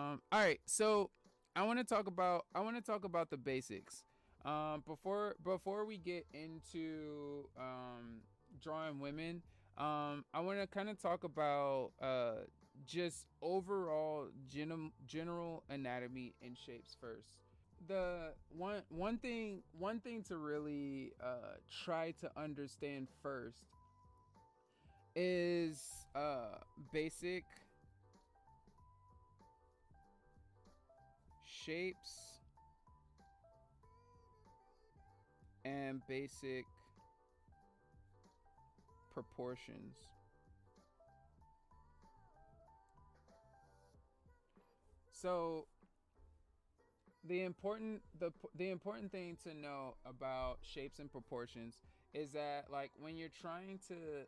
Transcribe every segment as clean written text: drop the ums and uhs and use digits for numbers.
All right, so I want to talk about the basics. Before we get into drawing women, I want to kind of talk about just overall general anatomy and shapes first. The one thing to really try to understand first is basic shapes and basic proportions. So the important thing to know about shapes and proportions is that, like, when you're trying to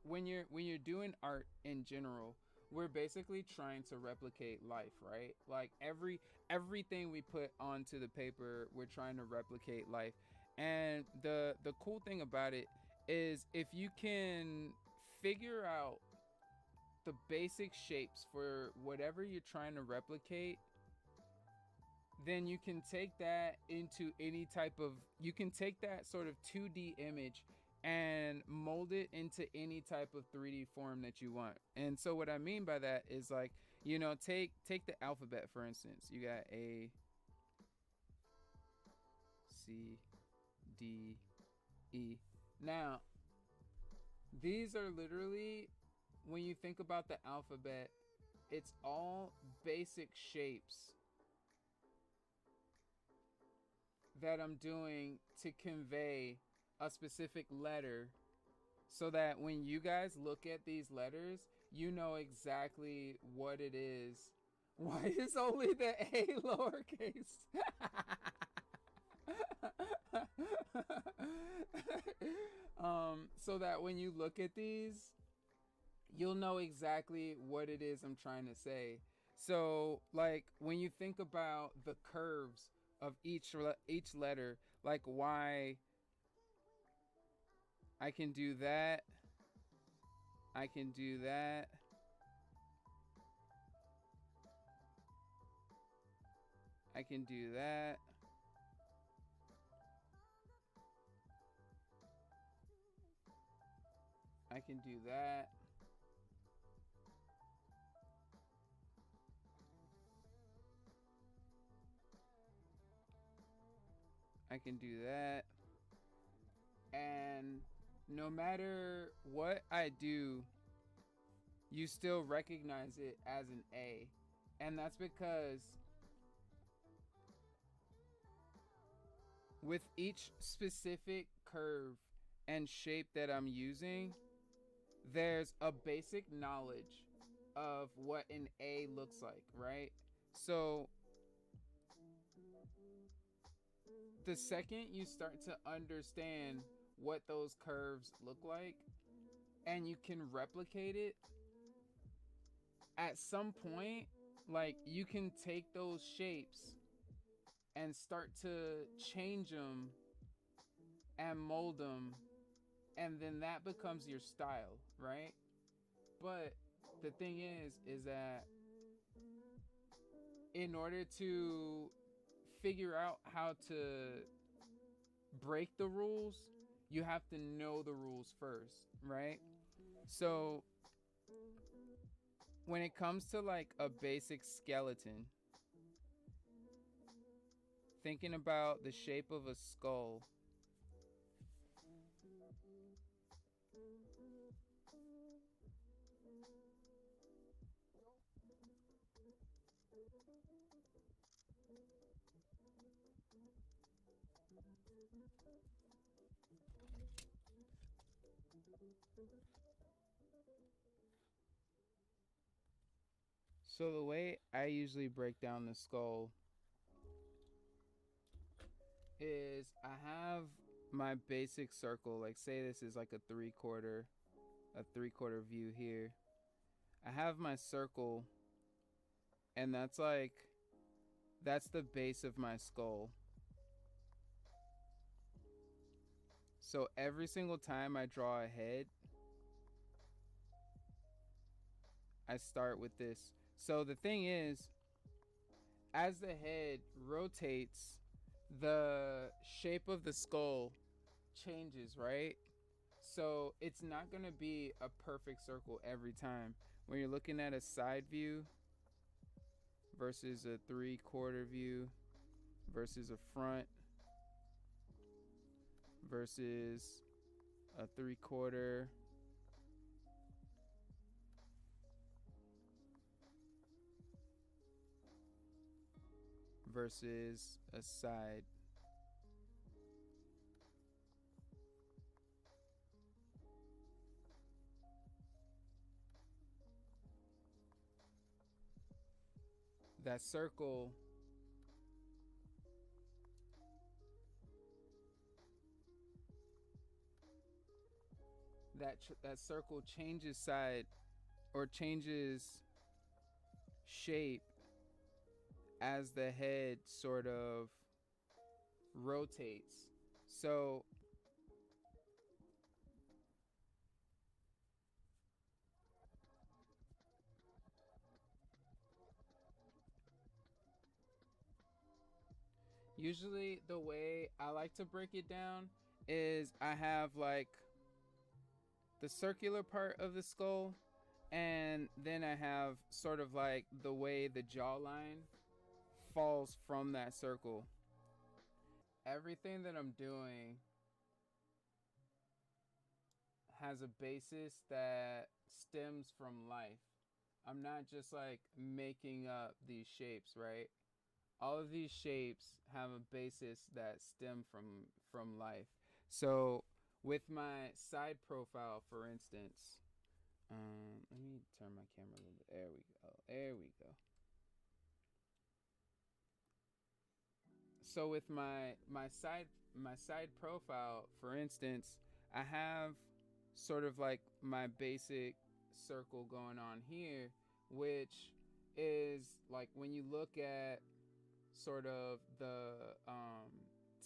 when you're doing art in general, we're basically trying to replicate life, right? Like everything we put onto the paper, we're trying to replicate life. And the cool thing about it is, if you can figure out the basic shapes for whatever you're trying to replicate, then you can take that sort of 2D image and mold it into any type of 3D form that you want. And so what I mean by that is, like, take the alphabet, for instance. You got A, C, D, E. Now, these are literally, when you think about the alphabet, it's all basic shapes that I'm doing to convey a specific letter, so that when you guys look at these letters, you know exactly what it is. Why is only the A lowercase? So that when you look at these, you'll know exactly what it is I'm trying to say. So, like, when you think about the curves of each letter, like, why I can do that, I can do that, I can do that, I can do that, I can do that. And no matter what I do, you still recognize it as an A. And that's because with each specific curve and shape that I'm using, there's a basic knowledge of what an A looks like, right? So the second you start to understand what those curves look like and you can replicate it, at some point, like, you can take those shapes and start to change them and mold them, and then that becomes your style, right? But the thing is that in order to figure out how to break the rules, you have to know the rules first, right? So when it comes to, like, a basic skeleton, thinking about the shape of a skull, so the way I usually break down the skull is, I have my basic circle. Like, say this is like a three quarter view here. I have my circle, and that's the base of my skull. So every single time I draw a head, I start with this. So the thing is, as the head rotates, the shape of the skull changes, right? So it's not going to be a perfect circle every time. When you're looking at a side view versus a 3/4 view versus a front versus a 3/4 versus a side. That circle, that circle changes side or changes shape as the head sort of rotates. So usually the way I like to break it down is I have like the circular part of the skull, and then I have sort of like the way the jawline falls from that circle. Everything that I'm doing has a basis that stems from life. I'm not just like making up these shapes, right? All of these shapes have a basis that stem from life. So with my side profile, for instance, let me turn my camera a little bit. There we go. There we go. So with my side profile, for instance, I have sort of like my basic circle going on here, which is like when you look at sort of the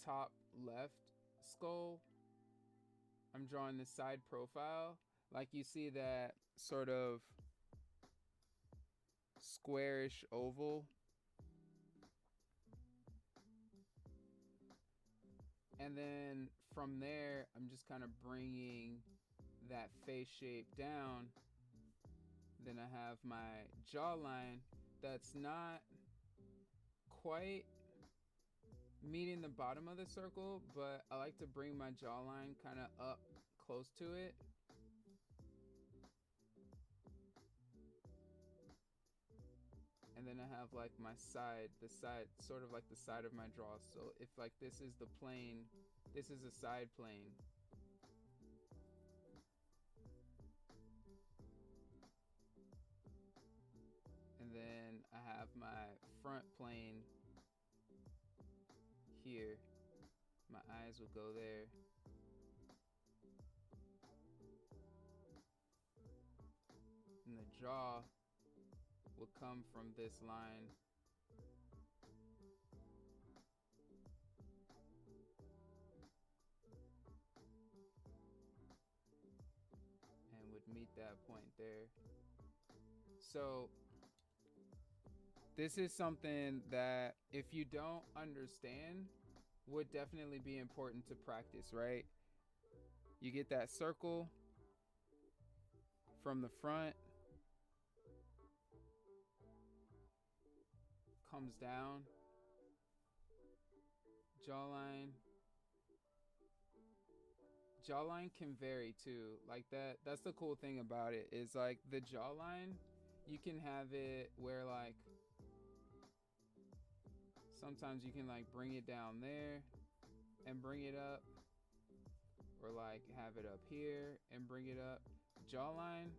top left skull, I'm drawing the side profile. Like you see that sort of squarish oval, and then from there I'm just kind of bringing that face shape down. Then I have my jawline that's not quite meeting the bottom of the circle, but I like to bring my jawline kind of up close to it. And then I have like my side, the side, sort of like the side of my jaw. So if like this is the plane, this is a side plane. And then I have my front plane here. My eyes will go there. And the jaw will come from this line. And would meet that point there. So this is something that if you don't understand would definitely be important to practice, right? You get that circle from the front, comes down, jawline. Jawline can vary too. Like that's the cool thing about it is like the jawline, you can have it where like sometimes you can like bring it down there and bring it up, or like have it up here and bring it up. Jawline,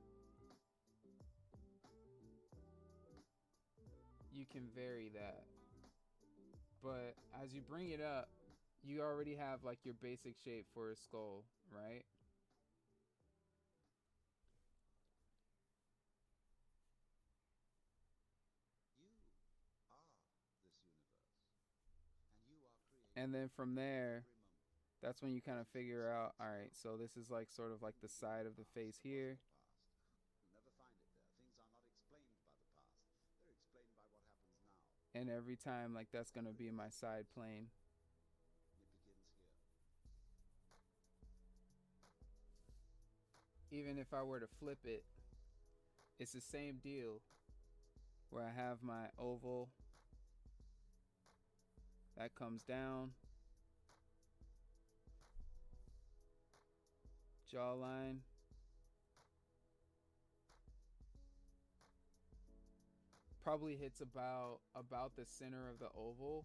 you can vary that. But as you bring it up, you already have like your basic shape for a skull, right? And then from there, that's when you kind of figure out, all right, so this is like sort of like the side of the face here. and every time like that's gonna be my side plane. Even if I were to flip it, it's the same deal where I have my oval that comes down, jawline, probably hits about the center of the oval,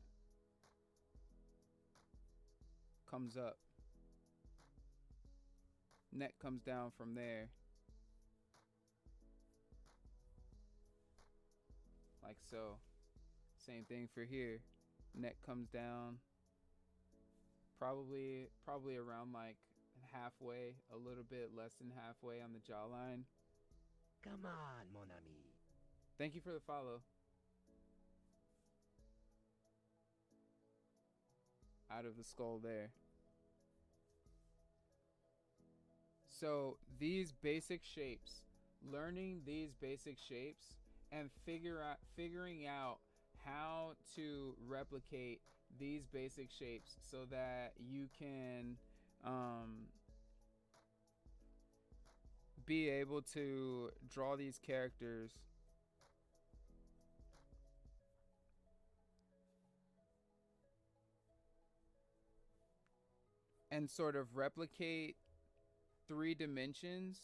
comes up, neck comes down from there, like so. Same thing for here, neck comes down, probably around like halfway, a little bit less than halfway on the jawline. Come on, mon ami. Thank you for the follow. Out of the skull there. So these basic shapes, learning these basic shapes and figuring out how to replicate these basic shapes so that you can um, be able to draw these characters and sort of replicate 3 dimensions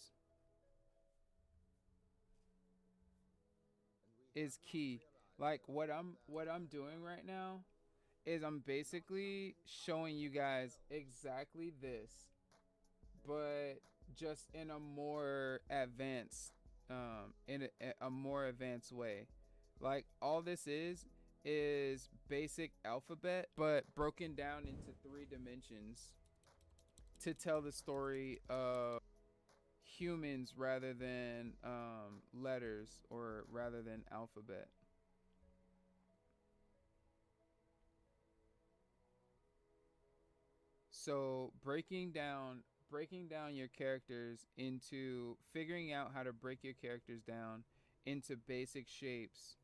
is key. Like what I'm doing right now is I'm basically showing you guys exactly this, but just in a more advanced in a more advanced way. Like all this is basic alphabet but broken down into 3 dimensions to tell the story of humans rather than letters or rather than alphabet. So breaking down your characters into figuring out how to break your characters down into basic shapes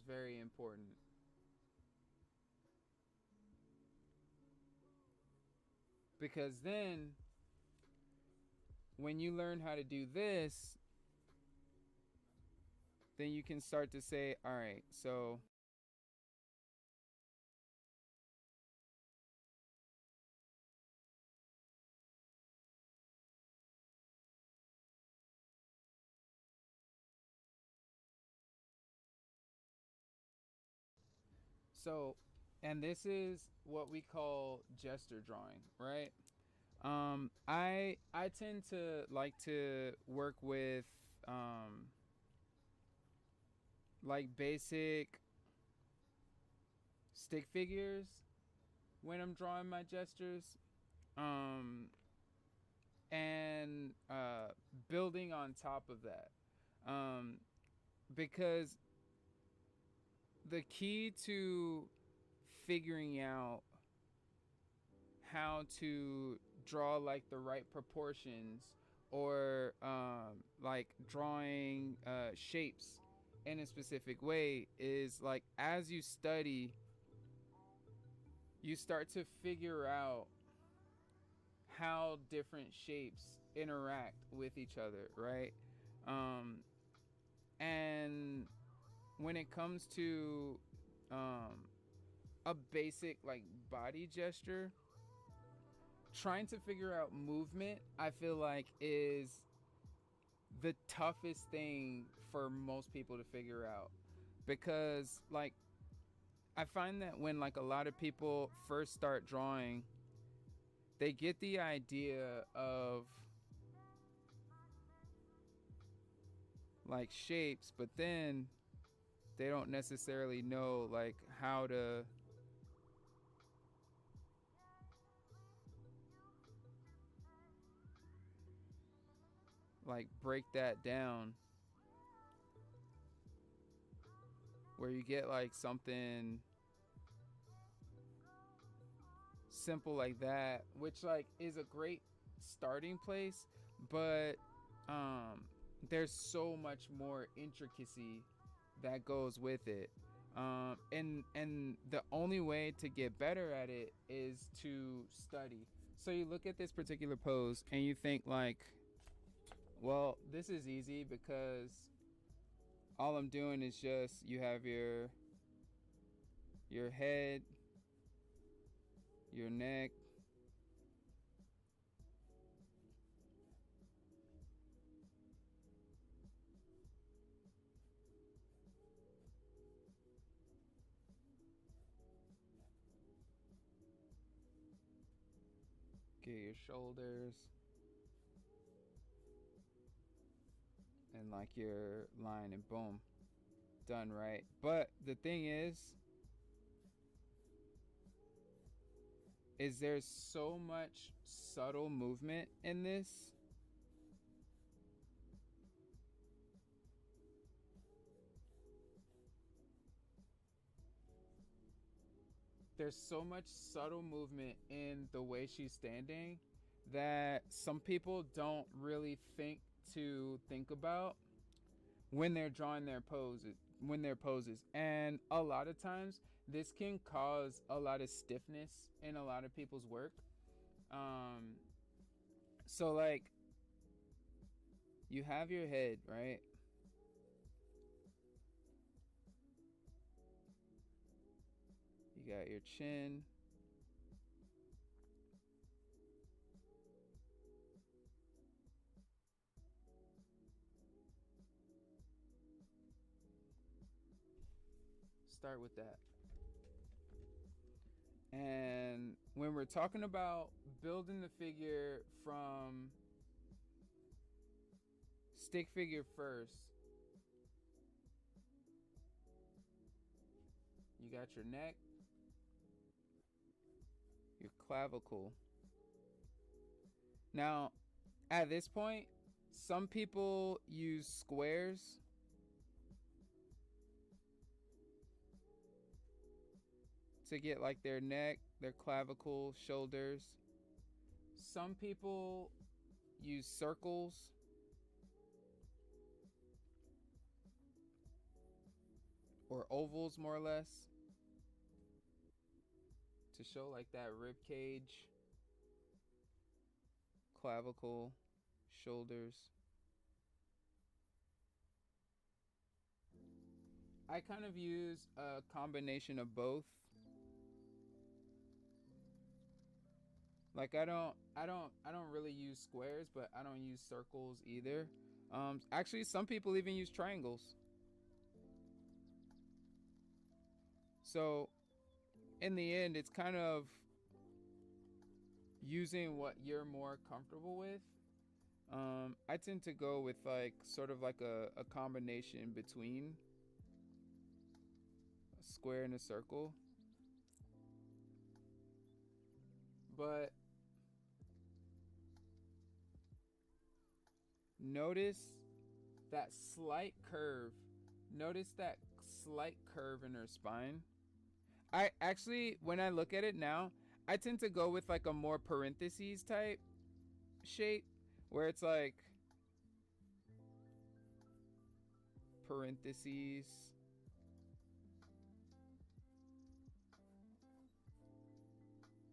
is very important. Because then when you learn how to do this, then you can start to say, all right, so and this is what we call gesture drawing, right? I tend to like to work with um like basic stick figures when I'm drawing my gestures. Um and building on top of that. Um because the key to figuring out how to draw like the right proportions or like drawing shapes in a specific way is like as you study you start to figure out how different shapes interact with each other, right? um and when it comes to um a basic like body gesture, trying to figure out movement, I feel like is the toughest thing for most people to figure out. Because like I find that when like a lot of people first start drawing, they get the idea of like shapes, but then they don't necessarily know like how to like break that down where you get like something simple like that, which like is a great starting place, but um there's so much more intricacy that goes with it. And the only way to get better at it is to study. So you look at this particular pose and you think like, well, this is easy because all I'm doing is just you have your head, your neck, get your shoulders, and like your line, and boom, done, right? But the thing is there's so much subtle movement in this. There's so much subtle movement in the way she's standing that some people don't really think about when they're drawing their poses, and a lot of times this can cause a lot of stiffness in a lot of people's work. um so like you have your head, right? You got your chin, start with that. And when we're talking about building the figure from stick figure first, you got your neck, your clavicle. Now, at this point, some people use squares to get like their neck, their clavicle, shoulders. Some people use circles, or ovals more or less, to show like that rib cage, clavicle, shoulders. I kind of use a combination of both. Like I don't really use squares, but I don't use circles either. Actually, some people even use triangles. So in the end, it's kind of using what you're more comfortable with. I tend to go with like sort of like a combination between a square and a circle. But notice that slight curve. Notice that slight curve in her spine. I actually, when I look at it now, I tend to go with like a more parentheses type shape where it's like parentheses,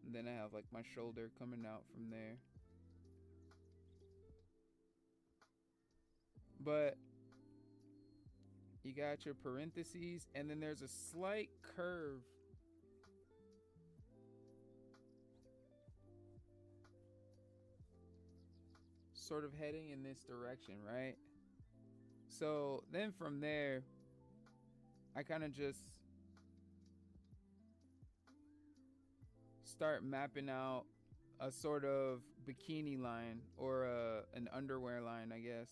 and then I have like my shoulder coming out from there. But you got your parentheses, and then there's a slight curve sort of heading in this direction, right? So then from there, I kind of just start mapping out a sort of bikini line, or an underwear line, I guess.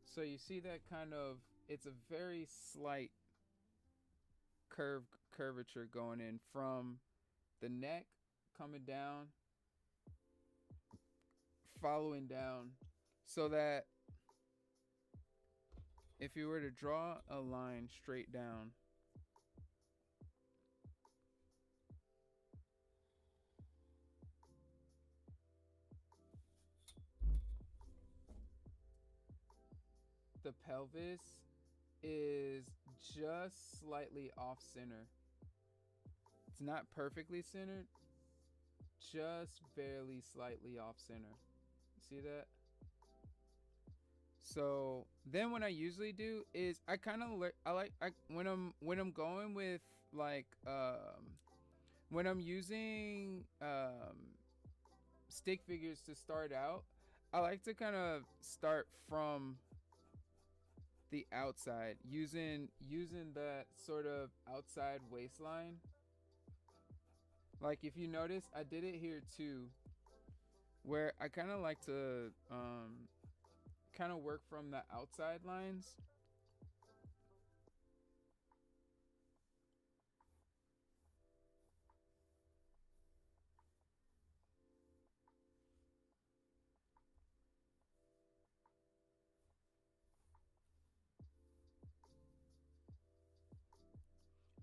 So you see that kind of, it's a very slight curvature going in from the neck, coming down, following down, so that if you were to draw a line straight down, the pelvis is just slightly off center. It's not perfectly centered, just barely slightly off center. See that? So then what I usually do is I kind of when I'm going with like when I'm using stick figures to start out, I like to kind of start from the outside using that sort of outside waistline. Like if you notice, I did it here too, where I kind of like to kind of work from the outside lines.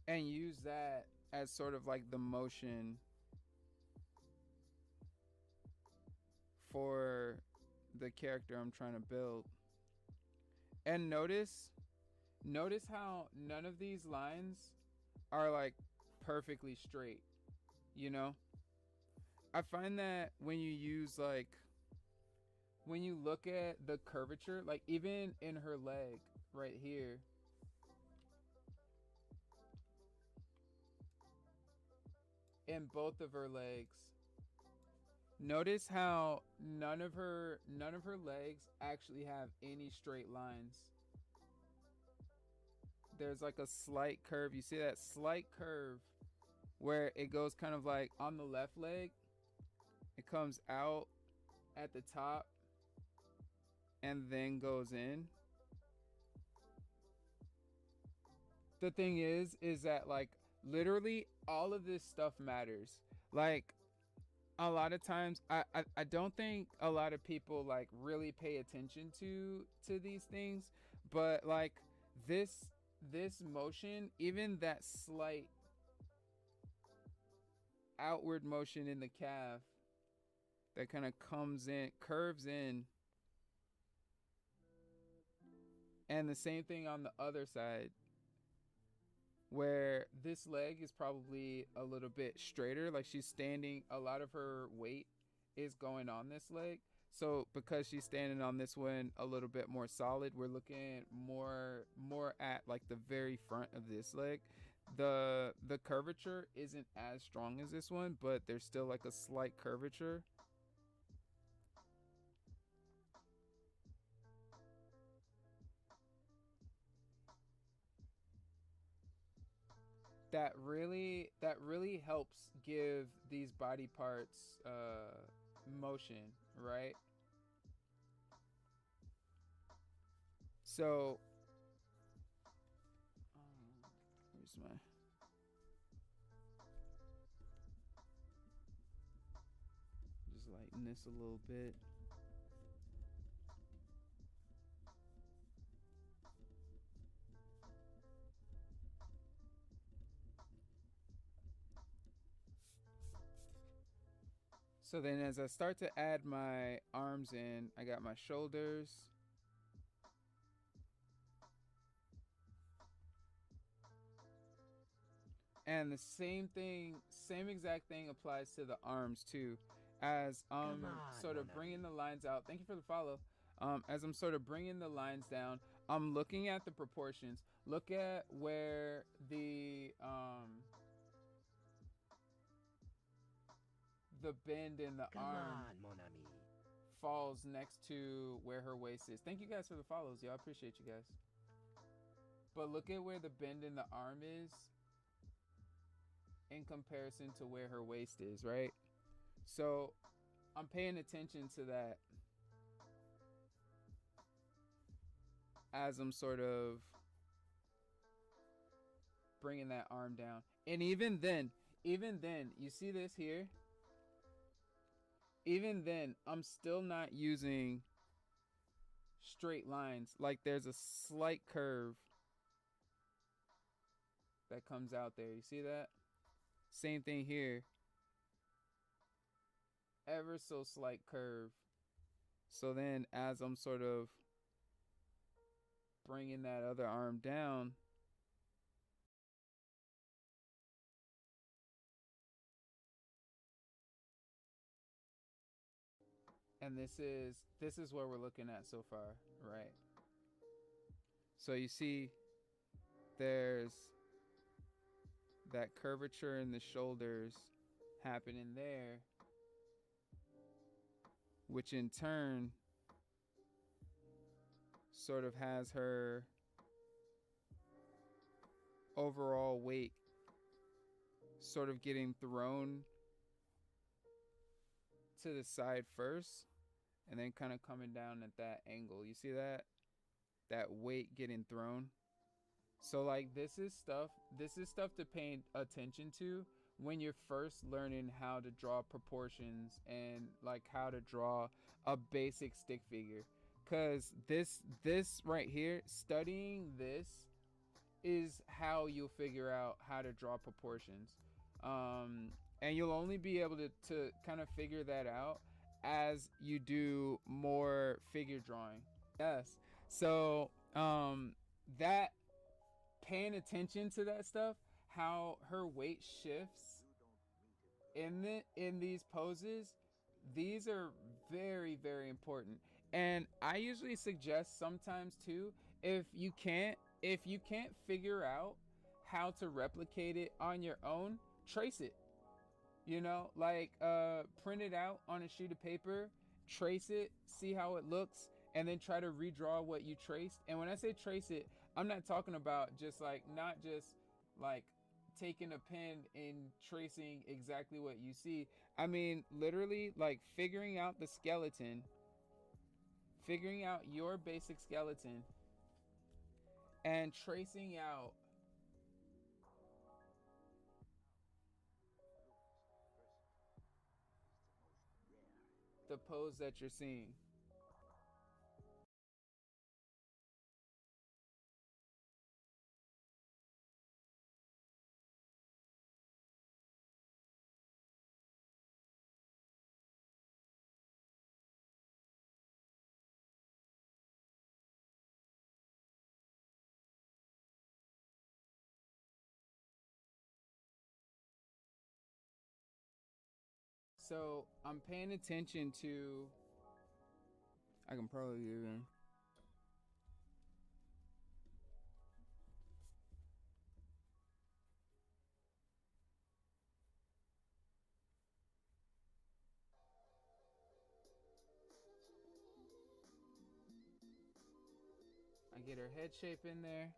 And use that as sort of like the motion for the character I'm trying to build. And notice how none of these lines are like perfectly straight, you know? I find that when you use like when you look at the curvature, like even in her leg right here, in both of her legs, notice how none of her legs actually have any straight lines. There's like a slight curve. You see that slight curve where it goes kind of like on the left leg, it comes out at the top and then goes in. The thing is that like literally all of this stuff matters. Like a lot of times I don't think a lot of people like really pay attention to these things, but like this motion, even that slight outward motion in the calf that kind of comes in, curves in, and the same thing on the other side where this leg is probably a little bit straighter, like she's standing, a lot of her weight is going on this leg. So because she's standing on this one a little bit more solid, we're looking more at like the very front of this leg. The curvature isn't as strong as this one, but there's still like a slight curvature. That really helps give these body parts motion, right? So where's my just lighten this a little bit. So then as I start to add my arms in, I got my shoulders. And the same exact thing applies to the arms too. As sort of bringing the lines out. Thank you for the follow. As I'm sort of bringing the lines down, I'm looking at the proportions. Look at where the bend in the Come arm on, mon ami. falls next to where her waist is. Thank you guys for the follows, y'all. I appreciate you guys. But look at where the bend in the arm is in comparison to where her waist is, right? So I'm paying attention to that as I'm sort of bringing that arm down. And even then, you see this here? Even then, I'm still not using straight lines. Like there's a slight curve that comes out there. You see that? Same thing here. Ever so slight curve. So then as I'm sort of bringing that other arm down, and this is what we're looking at so far, right? So you see there's that curvature in the shoulders happening there, which in turn sort of has her overall weight sort of getting thrown to the side first and then kind of coming down at that angle. You see that? That weight getting thrown. So like this is stuff to pay attention to when you're first learning how to draw proportions and like how to draw a basic stick figure. Cause this right here, studying this is how you'll figure out how to draw proportions. And you'll only be able to kind of figure that out as you do more figure drawing. Yes. So that paying attention to that stuff, how her weight shifts in these poses, these are very, very important. And I usually suggest sometimes too, if you can't figure out how to replicate it on your own, trace it. You know, like print it out on a sheet of paper, trace it, see how it looks, and then try to redraw what you traced. And when I say trace it, I'm not talking about just like, not just like taking a pen and tracing exactly what you see. I mean, literally like figuring out the skeleton, figuring out your basic skeleton, and tracing out the pose that you're seeing. So I'm paying attention to, I can probably even, I get her head shape in there,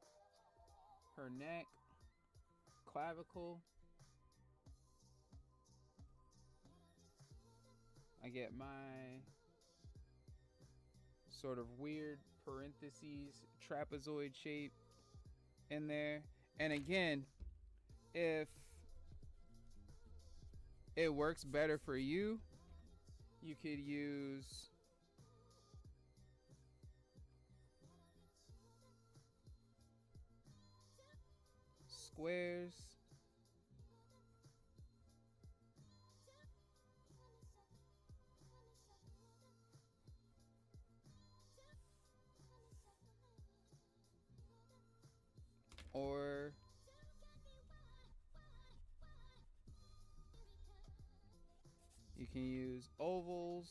her neck, clavicle. I get my sort of weird parentheses trapezoid shape in there. And again, if it works better for you, you could use squares, or you can use ovals.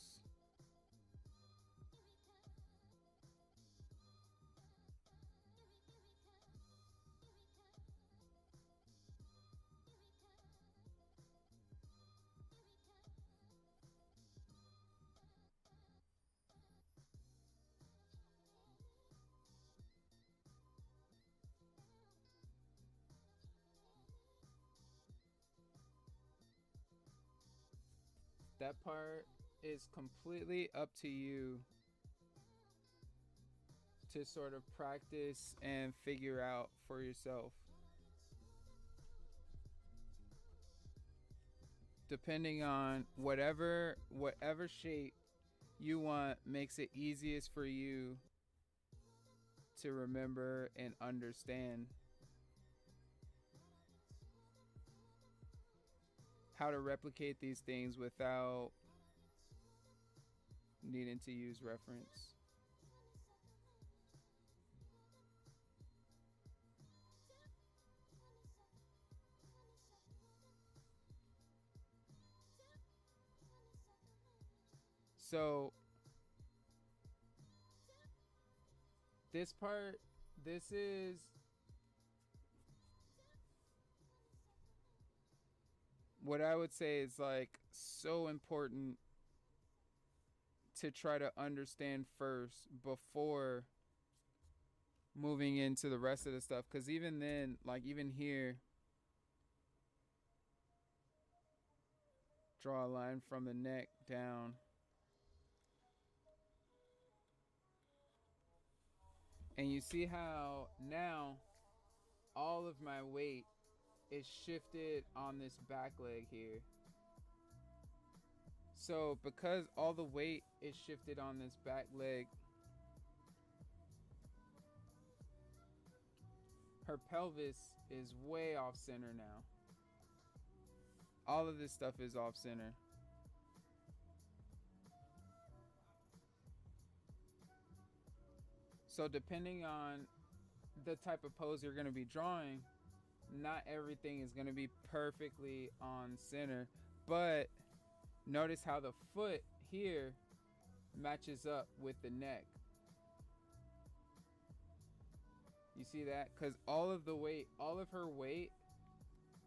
That part is completely up to you to sort of practice and figure out for yourself. Depending on whatever shape you want makes it easiest for you to remember and understand how to replicate these things without needing to use reference. So this part, this is what I would say is like so important to try to understand first before moving into the rest of the stuff. Because even then, like even here, draw a line from the neck down. And you see how now all of my weight is shifted on this back leg here. So because all the weight is shifted on this back leg, her pelvis is way off center now. All of this stuff is off center. So depending on the type of pose you're going to be drawing, not everything is going to be perfectly on center, but notice how the foot here matches up with the neck. You see that? Because all of her weight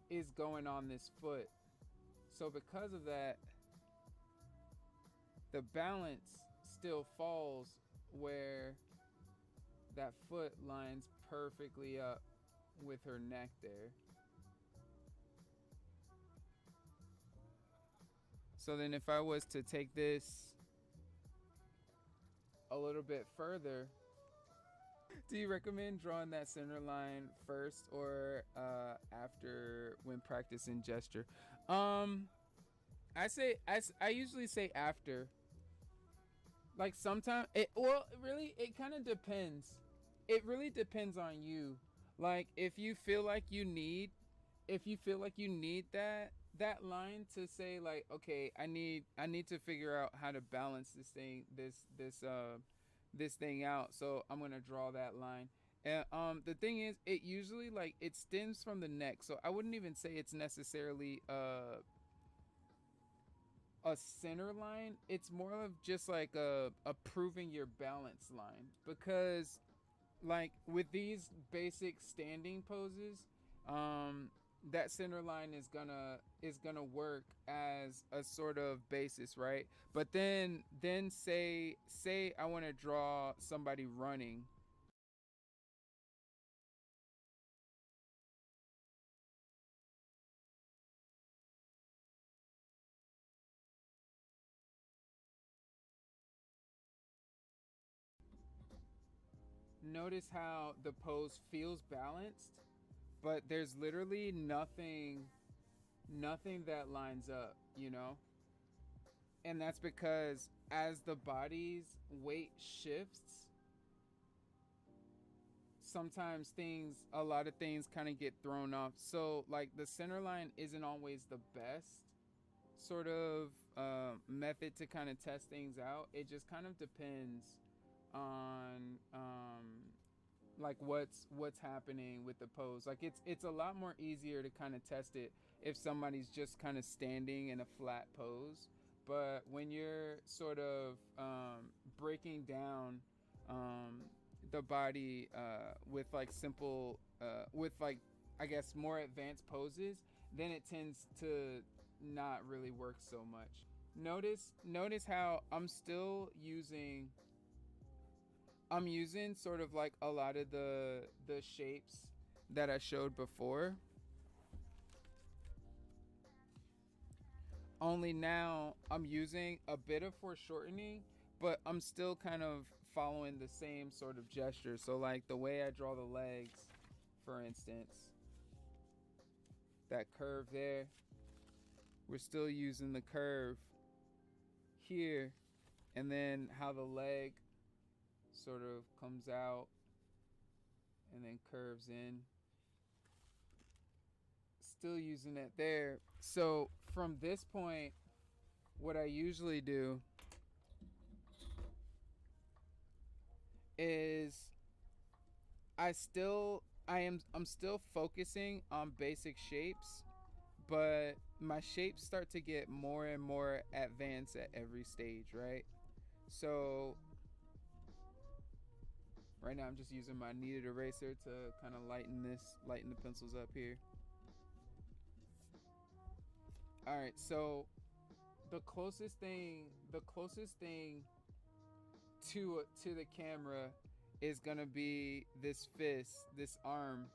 is going on this foot. So because of that, the balance still falls where that foot lines perfectly up with her neck there. So then if I was to take this a little bit further, do you recommend drawing that center line first or after when practicing gesture? I usually say after. Like sometimes it kind of depends. It really depends on you. Like if you feel like you need that line to say like, okay, I need to figure out how to balance this thing out, so I'm gonna draw that line. And the thing is, it usually like it stems from the neck, so I wouldn't even say it's necessarily a center line. It's more of just like a proving your balance line, because like with these basic standing poses, that center line is gonna work as a sort of basis, right? But then say I want to draw somebody running. Notice how the pose feels balanced, but there's literally nothing that lines up, you know? And that's because as the body's weight shifts, sometimes a lot of things kind of get thrown off. So like the center line isn't always the best sort of method to kind of test things out. It just kind of depends on like what's happening with the pose. Like it's a lot more easier to kind of test it if somebody's just kind of standing in a flat pose. But when you're sort of breaking down the body with like simple with like, I guess, more advanced poses, then it tends to not really work so much. Notice how I'm using sort of like a lot of the shapes that I showed before. Only now I'm using a bit of foreshortening, but I'm still kind of following the same sort of gesture. So like the way I draw the legs, for instance, that curve there, we're still using the curve here, and then how the leg sort of comes out and then curves in. Still using it there. So from this point, what I usually do is I'm still focusing on basic shapes, but my shapes start to get more and more advanced at every stage, right? So right now I'm just using my kneaded eraser to kind of lighten the pencils up here. All right, so the closest thing to the camera is gonna be this fist, this arm,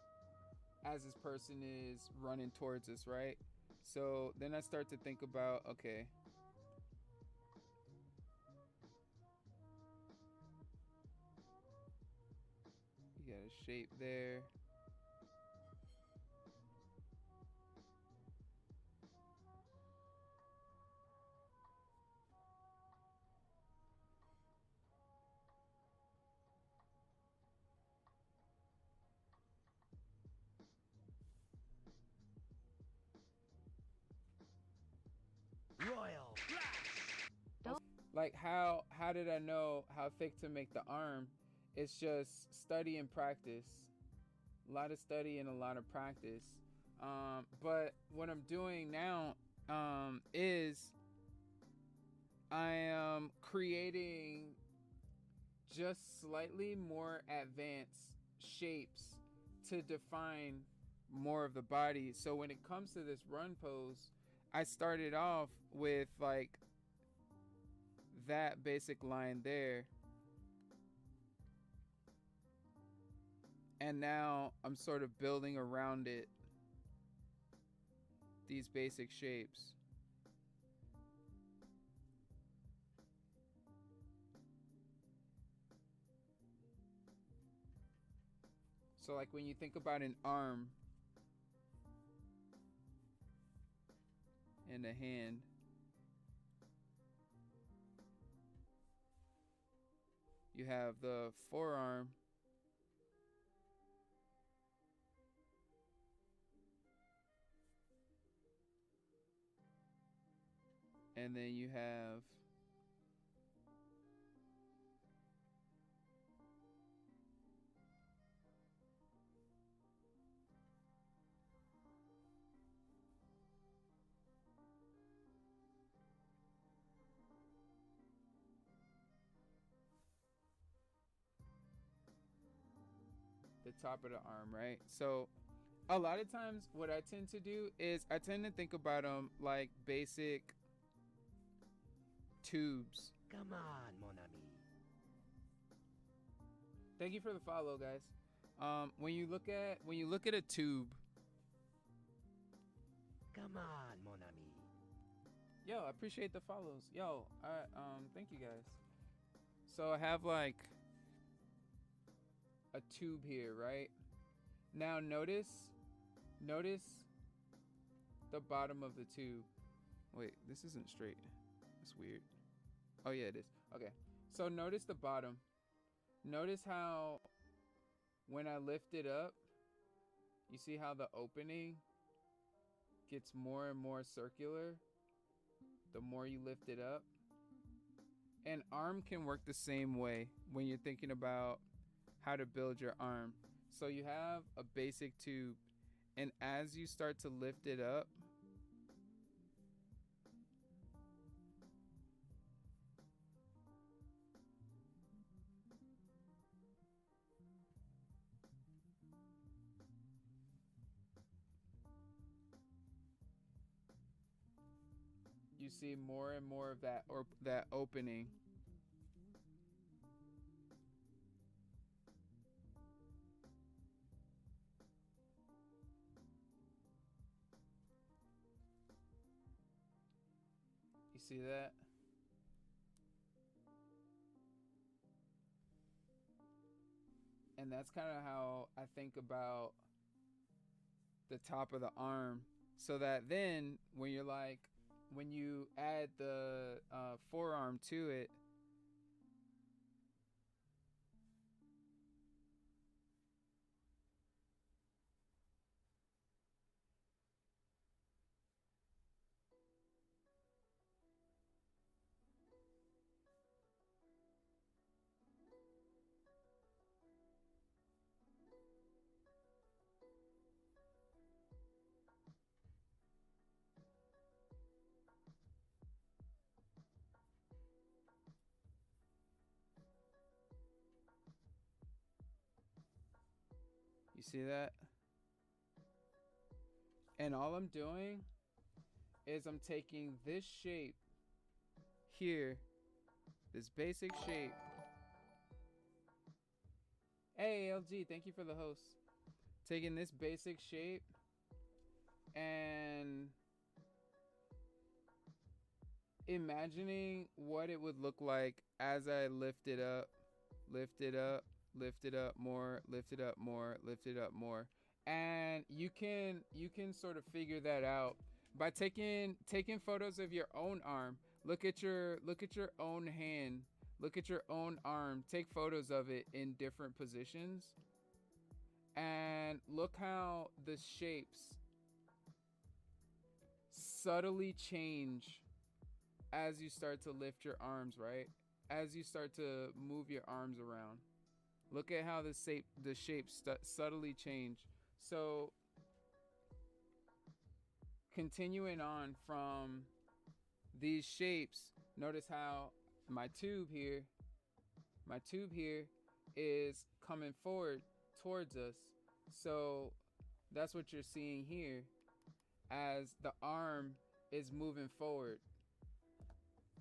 as this person is running towards us, right? So then I start to think about, okay, you got a shape there. Royal Flash! Like how did I know how thick to make the arm? It's just study and practice. A lot of study and a lot of practice. But what I'm doing now is I am creating just slightly more advanced shapes to define more of the body. So when it comes to this run pose, I started off with like that basic line there. And now I'm sort of building around it these basic shapes. So like when you think about an arm and a hand, you have the forearm, and then you have the top of the arm, right? So a lot of times what I tend to do is I tend to think about them like basic tubes. Come on, mon ami. Thank you for the follow, guys. When you look at a tube, Come on, mon ami. yo, I appreciate the follows. Yo, thank you guys. So I have like a tube here, right? Now notice the bottom of the tube. Wait, this isn't straight. That's weird. Oh yeah, it is. Okay. So notice the bottom. Notice how when I lift it up, you see how the opening gets more and more circular the more you lift it up. And arm can work the same way when you're thinking about how to build your arm. So you have a basic tube, and as you start to lift it up, you see more and more of that, or that opening. You see that? And that's kind of how I think about the top of the arm, so that then when you add the forearm to it, see that? And all I'm doing is I'm taking this shape here, this basic shape. Hey, LG, thank you for the host. Taking this basic shape and imagining what it would look like as I lift it up, lift it up, lift it up more, lift it up more, lift it up more. And you can sort of figure that out by taking photos of your own arm. Look at your own hand, look at your own arm, take photos of it in different positions, and look how the shapes subtly change as you start to lift your arms, right? As you start to move your arms around. Look at how the shapes subtly change. So continuing on from these shapes, notice how my tube here is coming forward towards us. So that's what you're seeing here as the arm is moving forward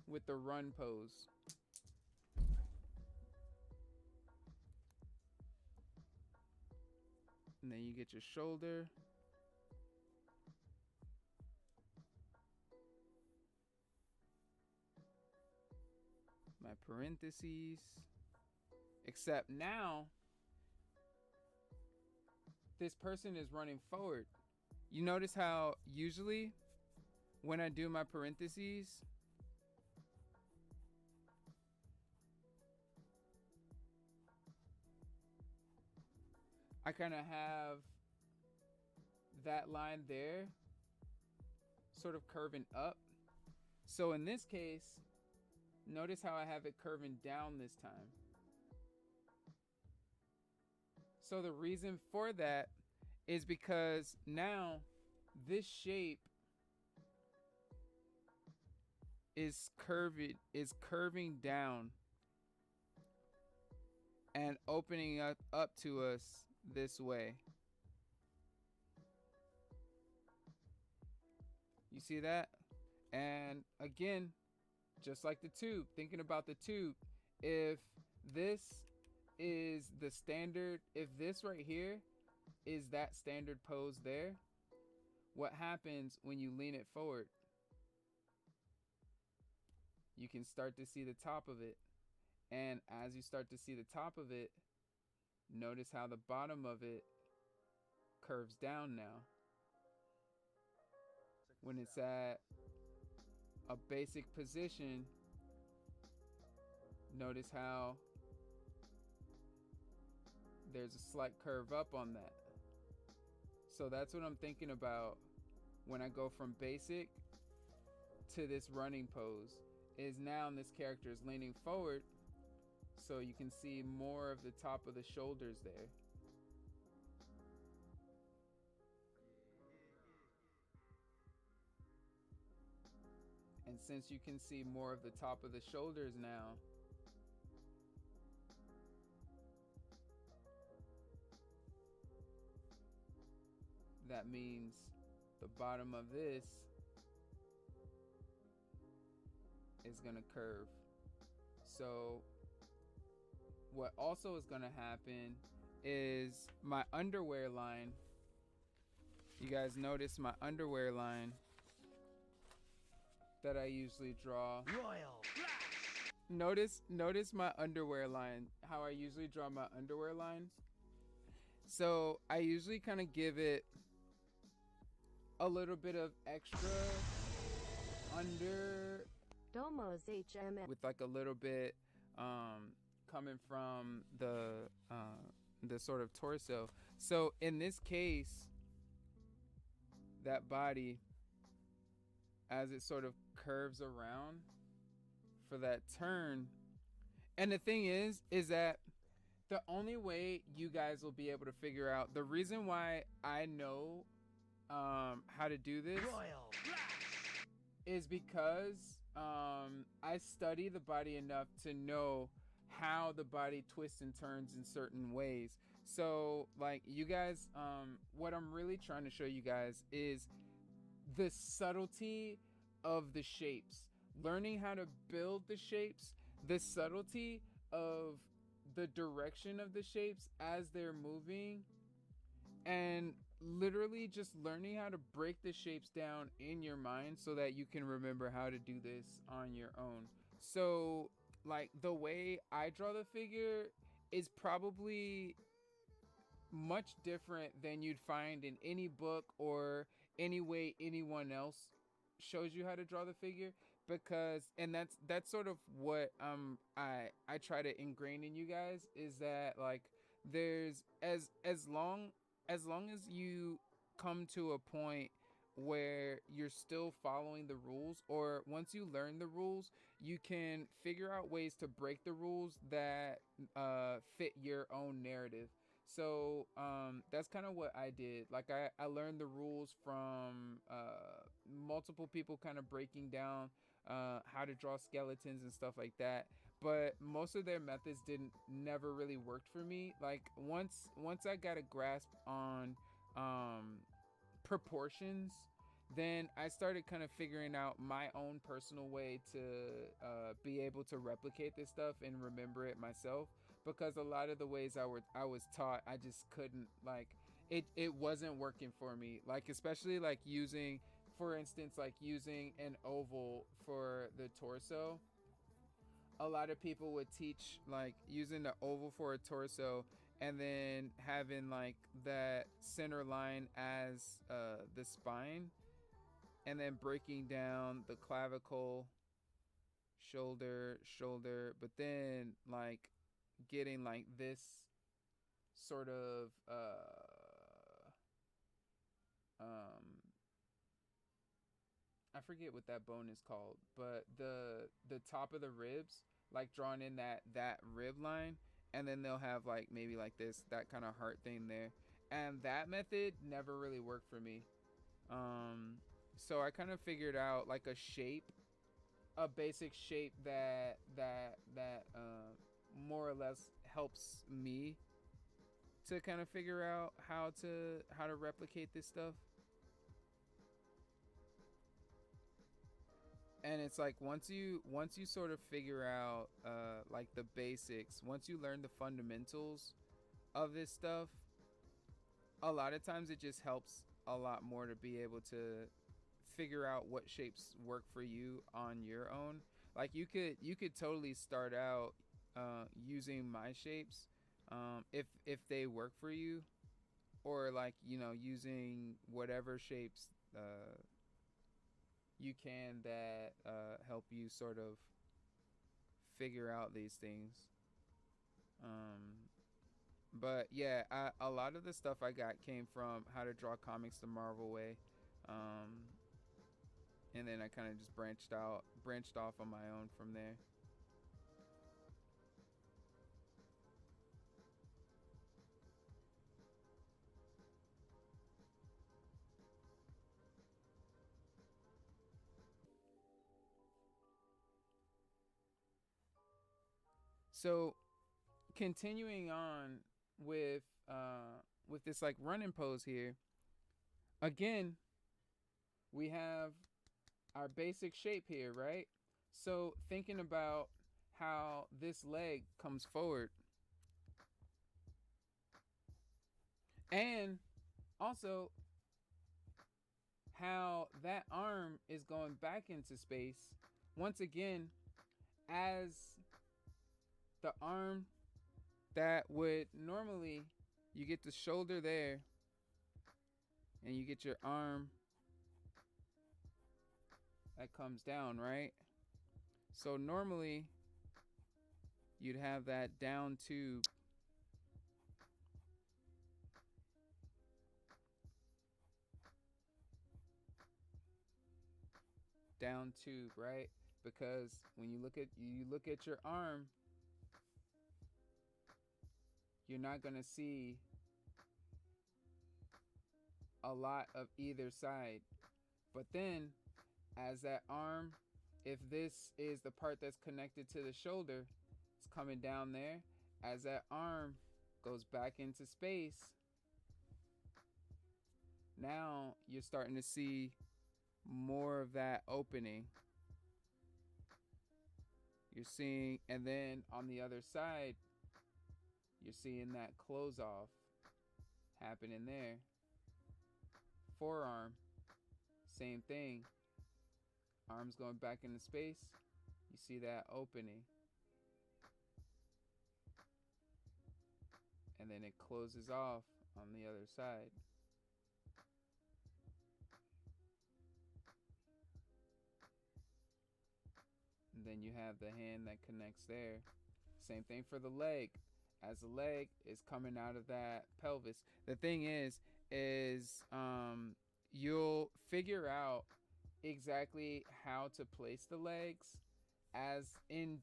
with the run pose. And then you get your shoulder. My parentheses. Except now, this person is running forward. You notice how usually when I do my parentheses, I kind of have that line there sort of curving up. So in this case, notice how I have it curving down this time. So the reason for that is because now this shape is curving down and opening up to us this way. You see that? And again, just like the tube, thinking about the tube, if this is the standard, if this right here is that standard pose there, what happens when you lean it forward? You can start to see the top of it. And as you start to see the top of it, notice how the bottom of it curves down now. When it's at a basic position, notice how there's a slight curve up on that. So that's what I'm thinking about when I go from basic to this running pose, is now this character is leaning forward, so you can see more of the top of the shoulders there. And since you can see more of the top of the shoulders now, that means the bottom of this is gonna curve. So what also is gonna happen is my underwear line. You guys notice my underwear line that I usually draw. Royal Notice my underwear line, how I usually draw my underwear line. So I usually kind of give it a little bit of extra under Domo's HM with like a little bit coming from the sort of torso. So in this case, that body, as it sort of curves around for that turn, and the thing is that the only way you guys will be able to figure out the reason why I know how to do this Royal is because I study the body enough to know how the body twists and turns in certain ways. So like you guys, what I'm really trying to show you guys is the subtlety of the shapes, learning how to build the shapes, the subtlety of the direction of the shapes as they're moving, and literally just learning how to break the shapes down in your mind so that you can remember how to do this on your own. So, like, the way I draw the figure is probably much different than you'd find in any book or any way anyone else shows you how to draw the figure, because and that's sort of what I try to ingrain in you guys, is that like there's as long as you come to a point where you're still following the rules, or once you learn the rules, you can figure out ways to break the rules that fit your own narrative. So that's kind of what I did. Like I learned the rules from multiple people kind of breaking down how to draw skeletons and stuff like that. But most of their methods didn't never really worked for me. Like once I got a grasp on proportions, then I started kind of figuring out my own personal way to be able to replicate this stuff and remember it myself. Because a lot of the ways I was taught, I just couldn't, like, it wasn't working for me. Like especially like using, for instance, like using an oval for the torso. A lot of people would teach like using the oval for a torso, and then having like that center line as the spine, and then breaking down the clavicle, shoulder, but then like getting like this sort of um I forget what that bone is called, but the top of the ribs, like drawn in that rib line, and then they'll have like maybe like this, that kind of heart thing there, and that method never really worked for me. So I kind of figured out like a basic shape that more or less helps me to kind of figure out how to replicate this stuff. And it's like once you sort of figure out like the basics, once you learn the fundamentals of this stuff, a lot of times it just helps a lot more to be able to figure out what shapes work for you on your own. Like you could totally start out using my shapes, if they work for you, or like using whatever shapes you can that help you sort of figure out these things. But yeah, a lot of the stuff I got came from How to Draw Comics the Marvel Way. Um, and then I kind of just branched off on my own from there. So continuing on with with this like running pose here, again we have our basic shape here, right? So thinking about how this leg comes forward, and also how that arm is going back into space once again, as the arm that would normally, you get the shoulder there and you get your arm that comes down, right? So normally you'd have that down tube, right? Because when you look at your arm, you're not going to see a lot of either side. But then as that arm, if this is the part that's connected to the shoulder, it's coming down there. As that arm goes back into space, now you're starting to see more of that opening. You're seeing, and then on the other side, you're seeing that close off happening there. Forearm, same thing. Arms going back into space. You see that opening. And then it closes off on the other side. And then you have the hand that connects there. Same thing for the leg. As the leg is coming out of that pelvis. The thing is you'll figure out exactly how to place the legs as in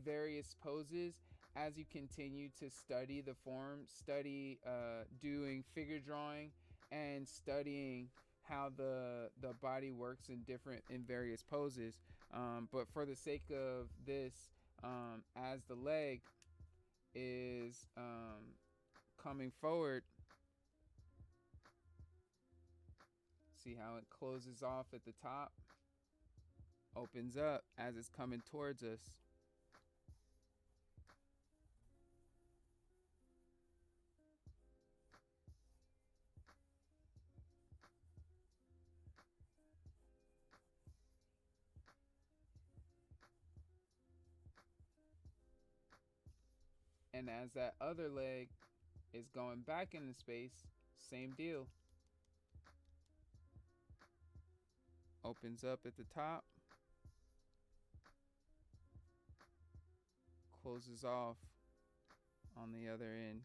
various poses as you continue to study the form, study doing figure drawing, and studying how the body works in various poses. But for the sake of this, as the leg is coming forward, see how it closes off at the top, opens up as it's coming towards us. And as that other leg is going back into space, same deal. Opens up at the top, closes off on the other end.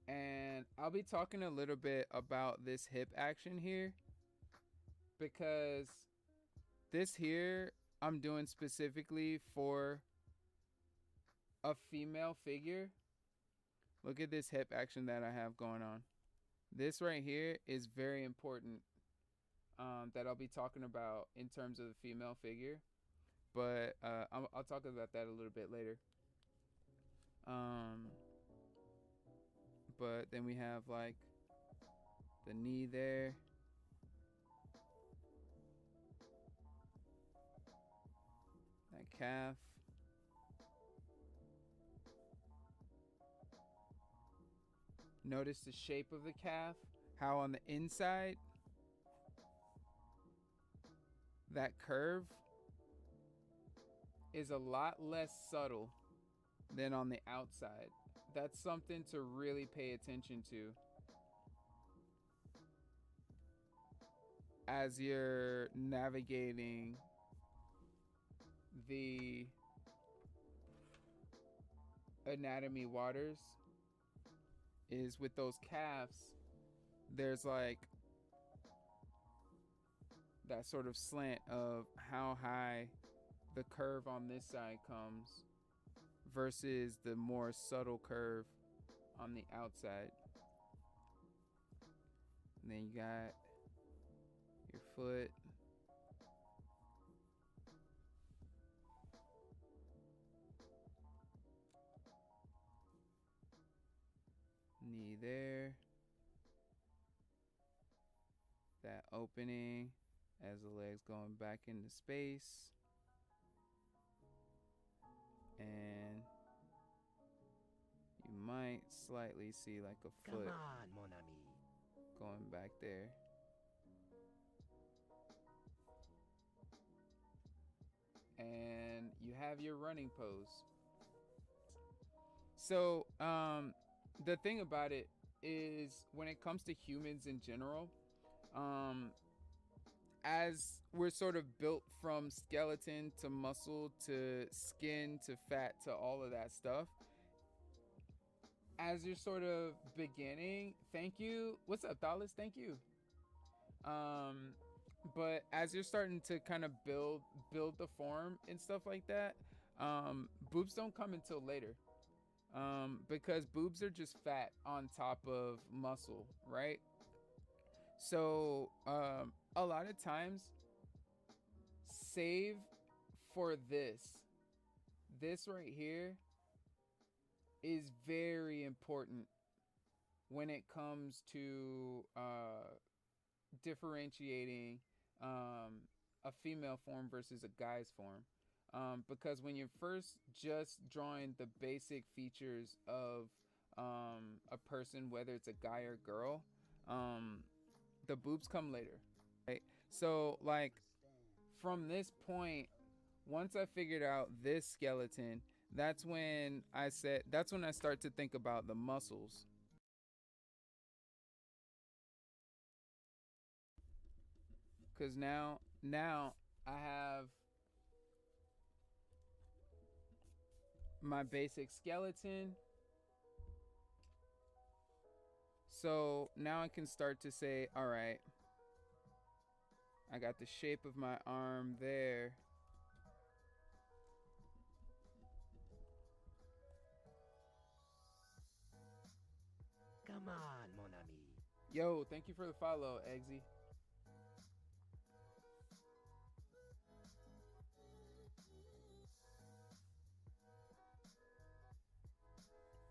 And I'll be talking a little bit about this hip action here, because this here I'm doing specifically for a female figure. Look at this hip action that I have going on. This right here is very important, that I'll be talking about in terms of the female figure. But I'll talk about that a little bit later. But then we have like the knee there. That calf. Notice the shape of the calf. How on the inside, that curve is a lot less subtle than on the outside. That's something to really pay attention to as you're navigating the anatomy waters. Is with those calves, there's like that sort of slant of how high the curve on this side comes versus the more subtle curve on the outside. And then you got your foot. Knee there. That opening as the legs going back into space. And you might slightly see like a foot Come on, mon ami. going back there. And you have your running pose. So, the thing about it is, when it comes to humans in general, as we're sort of built from skeleton to muscle to skin to fat to all of that stuff, as you're sort of beginning, thank you. What's up, Dallas? Thank you. But as you're starting to kind of build the form and stuff like that, boobs don't come until later. because boobs are just fat on top of muscle, right? So a lot of times, save for this right here is very important when it comes to differentiating a female form versus a guy's form. Because when you're first just drawing the basic features of a person, whether it's a guy or girl, um, the boobs come later, right? So, like, from this point, once I figured out this skeleton, that's when I start to think about the muscles. Because now I have my basic skeleton. So now I can start to say, all right, I got the shape of my arm there. Come on, mon ami. Yo, thank you for the follow, Eggsy.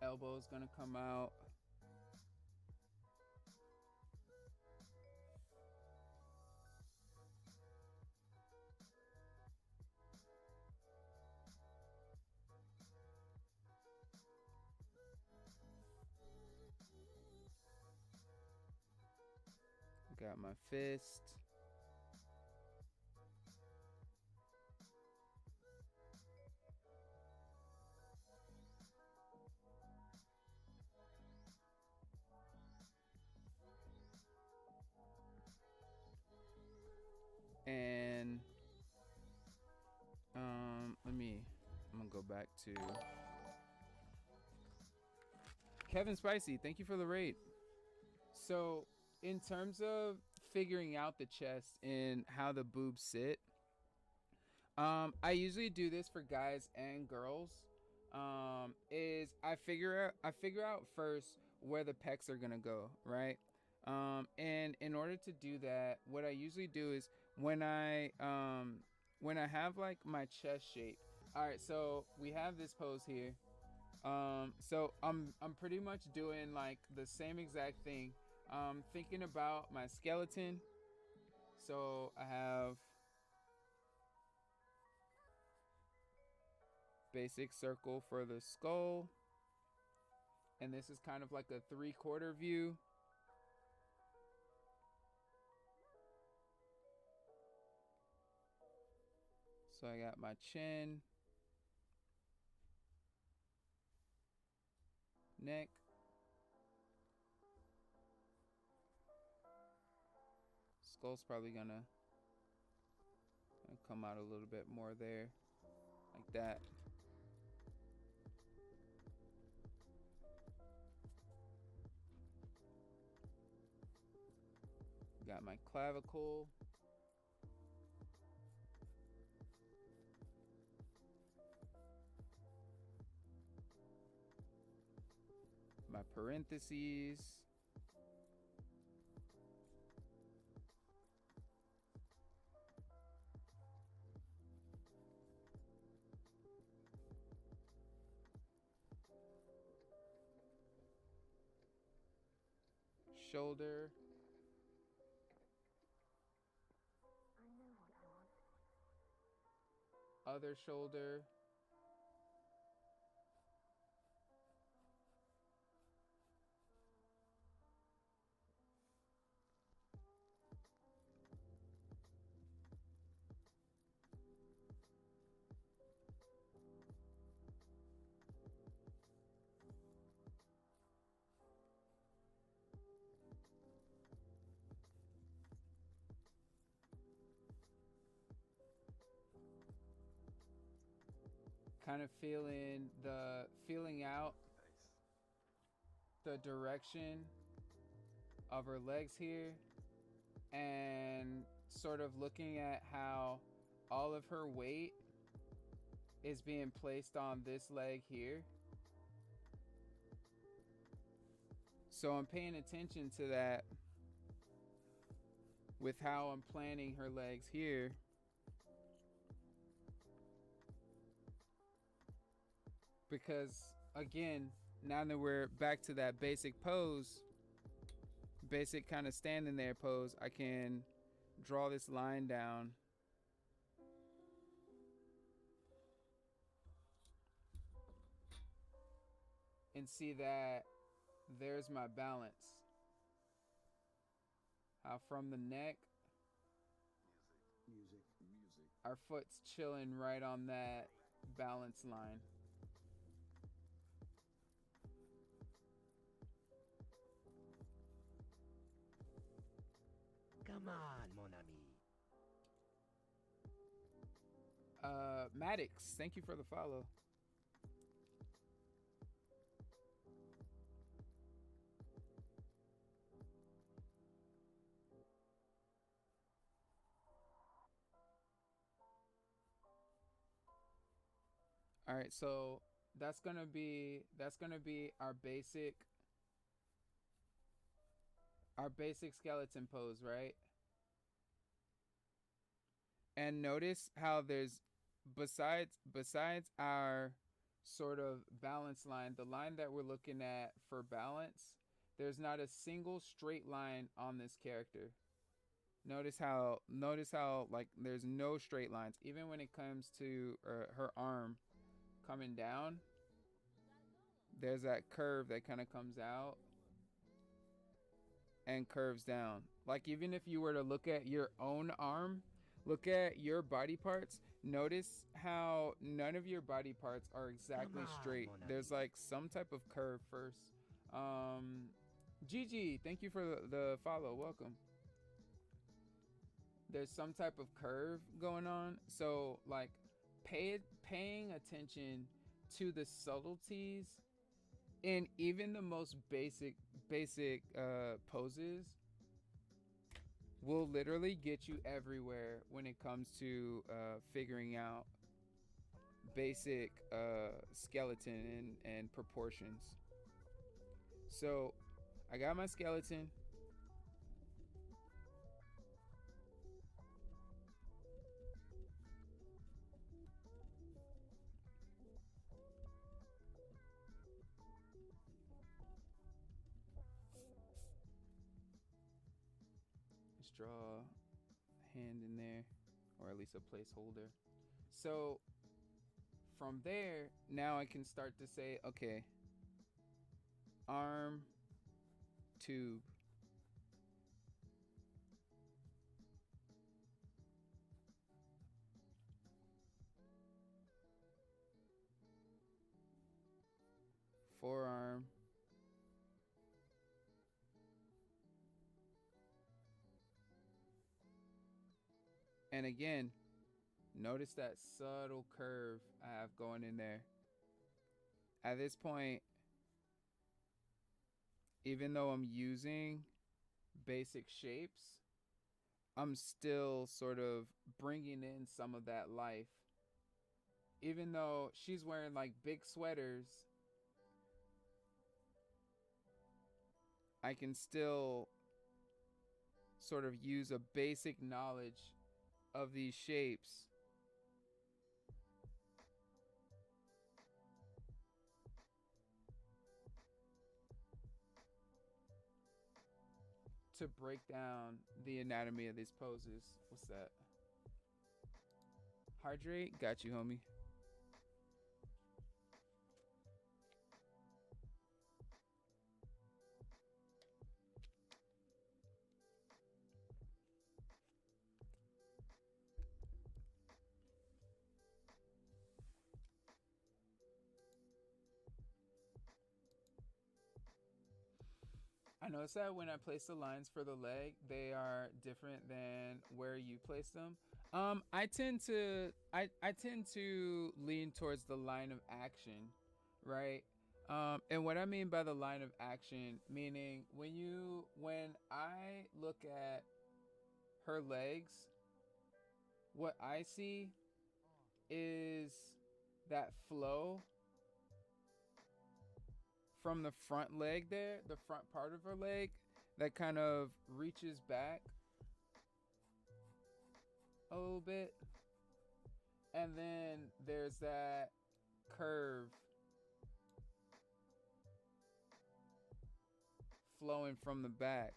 Elbow's gonna come out. Got my fist. And I'm gonna go back to Kevin Spicy. Thank you for the raid. So, in terms of figuring out the chest and how the boobs sit, I usually do this for guys and girls. Is I figure out first where the pecs are gonna go, right? And in order to do that, what I usually do is when I have like my chest shape. All right, so we have this pose here. So I'm pretty much doing like the same exact thing. Thinking about my skeleton. So I have basic circle for the skull, and this is kind of like a 3/4 view. So I got my chin, neck, skull's probably gonna come out a little bit more there, like that. Got my clavicle. My parentheses. Shoulder. Other shoulder. Kind of feeling out the direction of her legs here, and sort of looking at how all of her weight is being placed on this leg here. So I'm paying attention to that with how I'm planning her legs here. Because again, now that we're back to that basic pose, basic kind of standing there pose, I can draw this line down and see that there's my balance. How from the neck, our foot's chilling right on that balance line. Come on, mon ami. Maddox, thank you for the follow. All right, so that's gonna be our basic skeleton pose, right? And notice how there's besides our sort of balance line, the line that we're looking at for balance, there's not a single straight line on this character. Notice how like there's no straight lines even when it comes to her arm coming down. There's that curve that kind of comes out and curves down. Like even if you were to look at your own arm, look at your body parts, notice how none of your body parts are exactly straight. There's like some type of curve first. Gigi, thank you for the follow. Welcome. There's some type of curve going on. So like paying attention to the subtleties in even the most basic poses will literally get you everywhere when it comes to figuring out basic skeleton and proportions. So I got my skeleton. Let's draw a hand in there, or at least a placeholder. So from there, now I can start to say, okay, arm, tube. Forearm. And again, notice that subtle curve I have going in there. At this point, even though I'm using basic shapes, I'm still sort of bringing in some of that life. Even though she's wearing like big sweaters, I can still sort of use a basic knowledge of these shapes to break down the anatomy of these poses. What's that? Hydrate? Got you, homie. I notice that when I place the lines for the leg, they are different than where you place them. I tend to lean towards the line of action, right? And what I mean by the line of action, meaning when I look at her legs, what I see is that flow from the front leg there, the front part of her leg that kind of reaches back a little bit. And then there's that curve flowing from the back.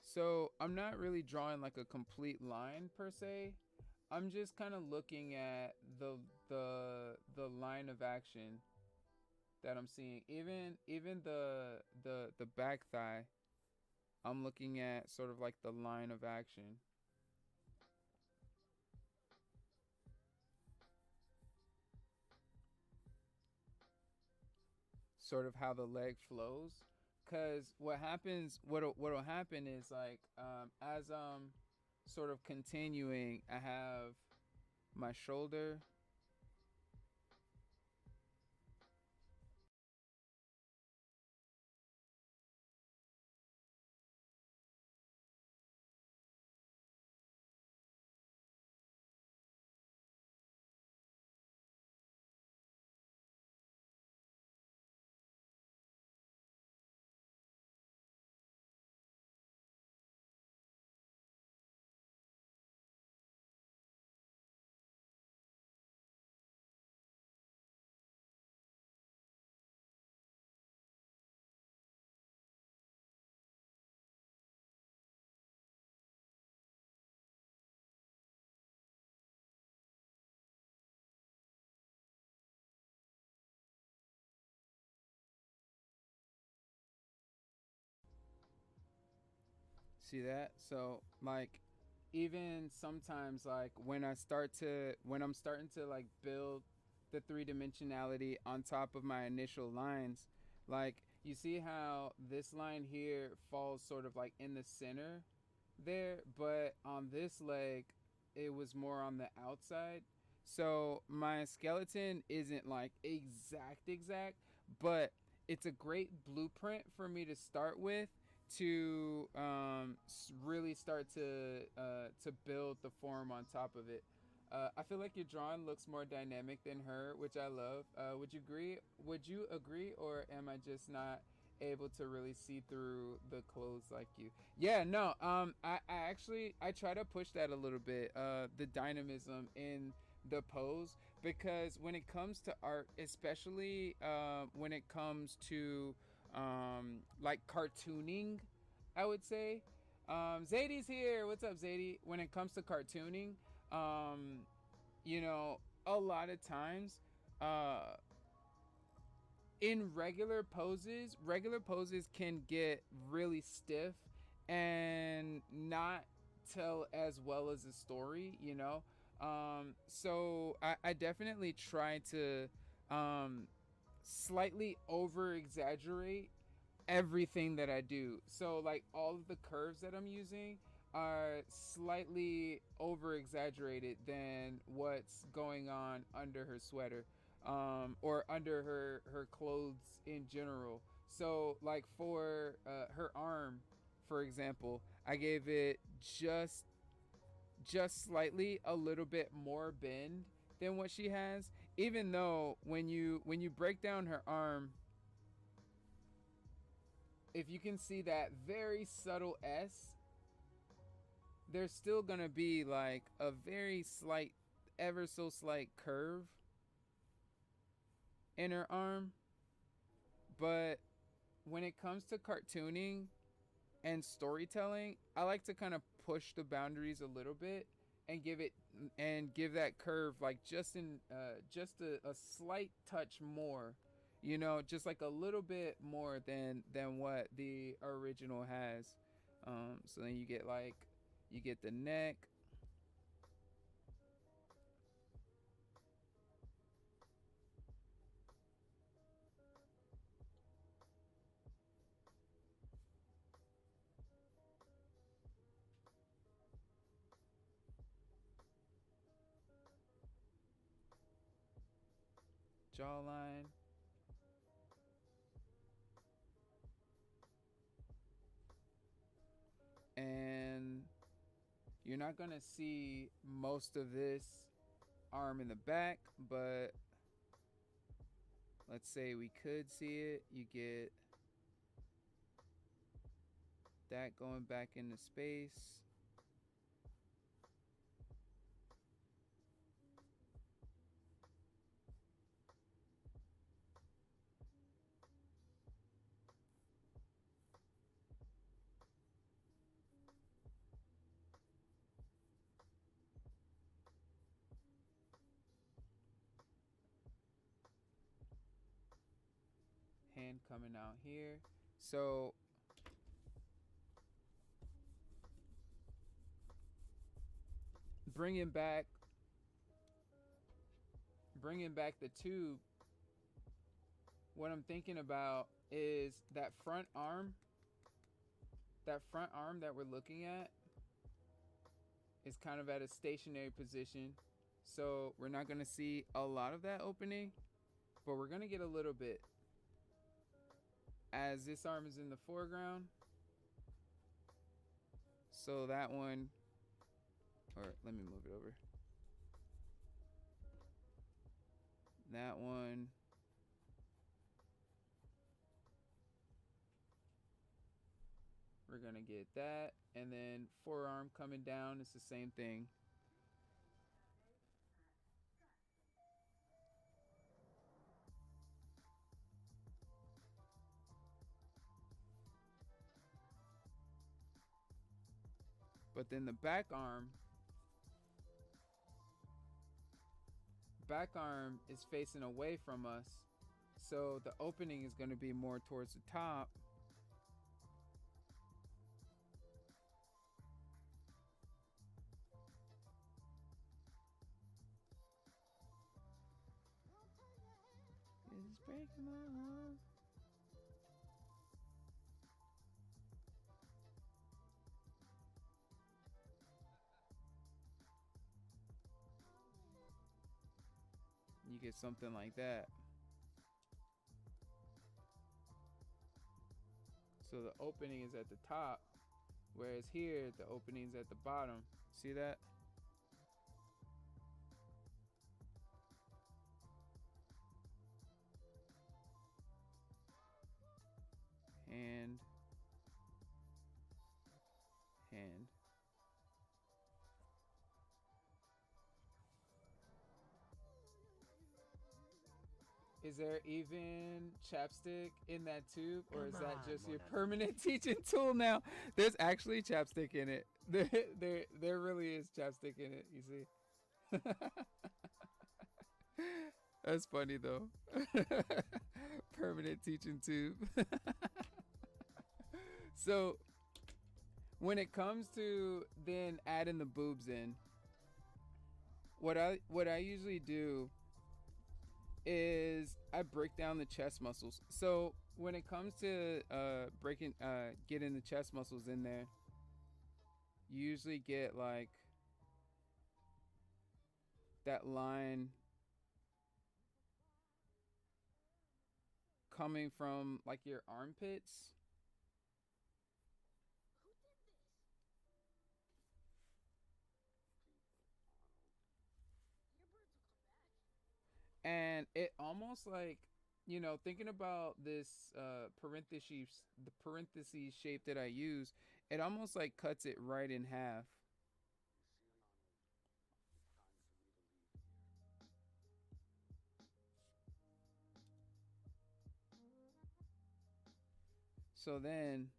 So I'm not really drawing like a complete line per se. I'm just kind of looking at the line of action that I'm seeing. Even the back thigh, I'm looking at sort of like the line of action. Sort of how the leg flows. Cause what'll happen is like as I'm sort of continuing, I have my shoulder. See that? So like even sometimes like when I'm starting to like build the three dimensionality on top of my initial lines, like you see how this line here falls sort of like in the center there, but on this leg it was more on the outside. So my skeleton isn't like exact, but it's a great blueprint for me to start with to really start to build the form on top of it. I feel like your drawing looks more dynamic than her, which I love. Would you agree? Would you agree, or am I just not able to really see through the clothes like you? Yeah, no. I actually I try to push that a little bit. The dynamism in the pose, because when it comes to art, especially when it comes to like cartooning, I would say. Zadie's here. What's up, Zadie? When it comes to cartooning, um, you know, a lot of times, uh, in regular poses can get really stiff and not tell as well as a story, you know. So I definitely try to um, slightly over exaggerate everything that I do. So like all of the curves that I'm using are slightly over exaggerated than what's going on under her sweater, or under her clothes in general. So like for her arm, for example, I gave it just slightly a little bit more bend than what she has, even though when you break down her arm, if you can see that very subtle S, there's still gonna be like a very slight, ever so slight curve in her arm. But when it comes to cartooning and storytelling, I like to kind of push the boundaries a little bit and give that curve like just a slight touch more, you know, just like a little bit more than what the original has. So then you get the neck. Jawline. And you're not gonna see most of this arm in the back, but let's say we could see it. You get that going back into space. Hand coming out here. So bringing back the tube, what I'm thinking about is that front arm that we're looking at is kind of at a stationary position, so we're not going to see a lot of that opening, but we're going to get a little bit as this arm is in the foreground. So that one, or let me move it over. That one. We're gonna get that, and then forearm coming down, it's the same thing. But then the back arm is facing away from us, so the opening is going to be more towards the top. It's breaking my heart. You get something like that. So the opening is at the top, whereas here the opening is at the bottom. See that? Hand. Is there even chapstick in that tube, or is that just your permanent teaching tool now? There's actually chapstick in it. There really is chapstick in it, you see. That's funny though. Permanent teaching tube. So when it comes to then adding the boobs in, what I usually do is I break down the chest muscles. So when it comes to getting the chest muscles in there, you usually get like that line coming from like your armpits. And it almost like, thinking about this the parentheses shape that I use, it almost like cuts it right in half. So then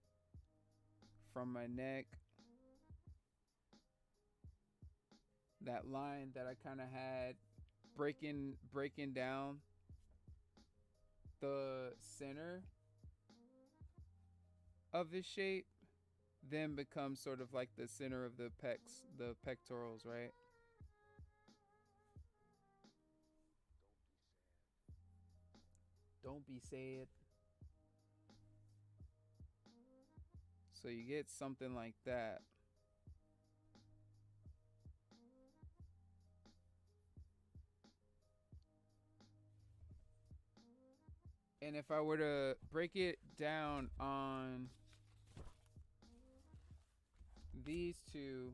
from my neck, that line that I kind of had breaking down the center of this shape, then becomes sort of like the center of the pectorals, right? Don't be sad. So you get something like that. And if I were to break it down on these two,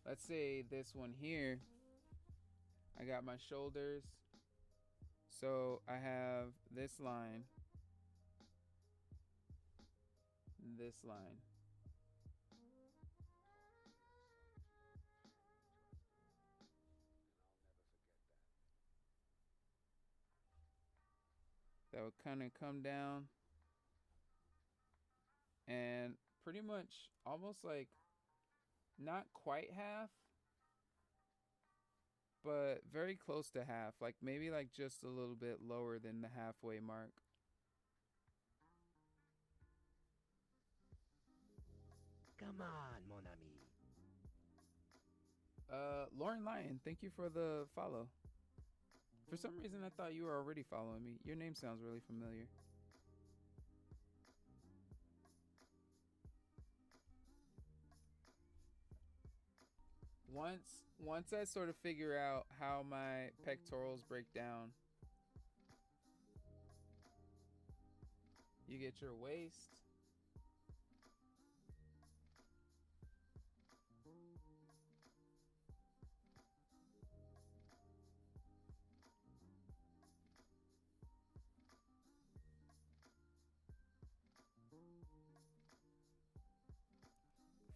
let's say this one here, I got my shoulders. So I have this line, this line. That would kind of come down and pretty much almost like not quite half, but very close to half. Like maybe like just a little bit lower than the halfway mark. Come on, mon ami. Lauren Lyon, thank you for the follow. For some reason, I thought you were already following me. Your name sounds really familiar. Once I sort of figure out how my pectorals break down, you get your waist.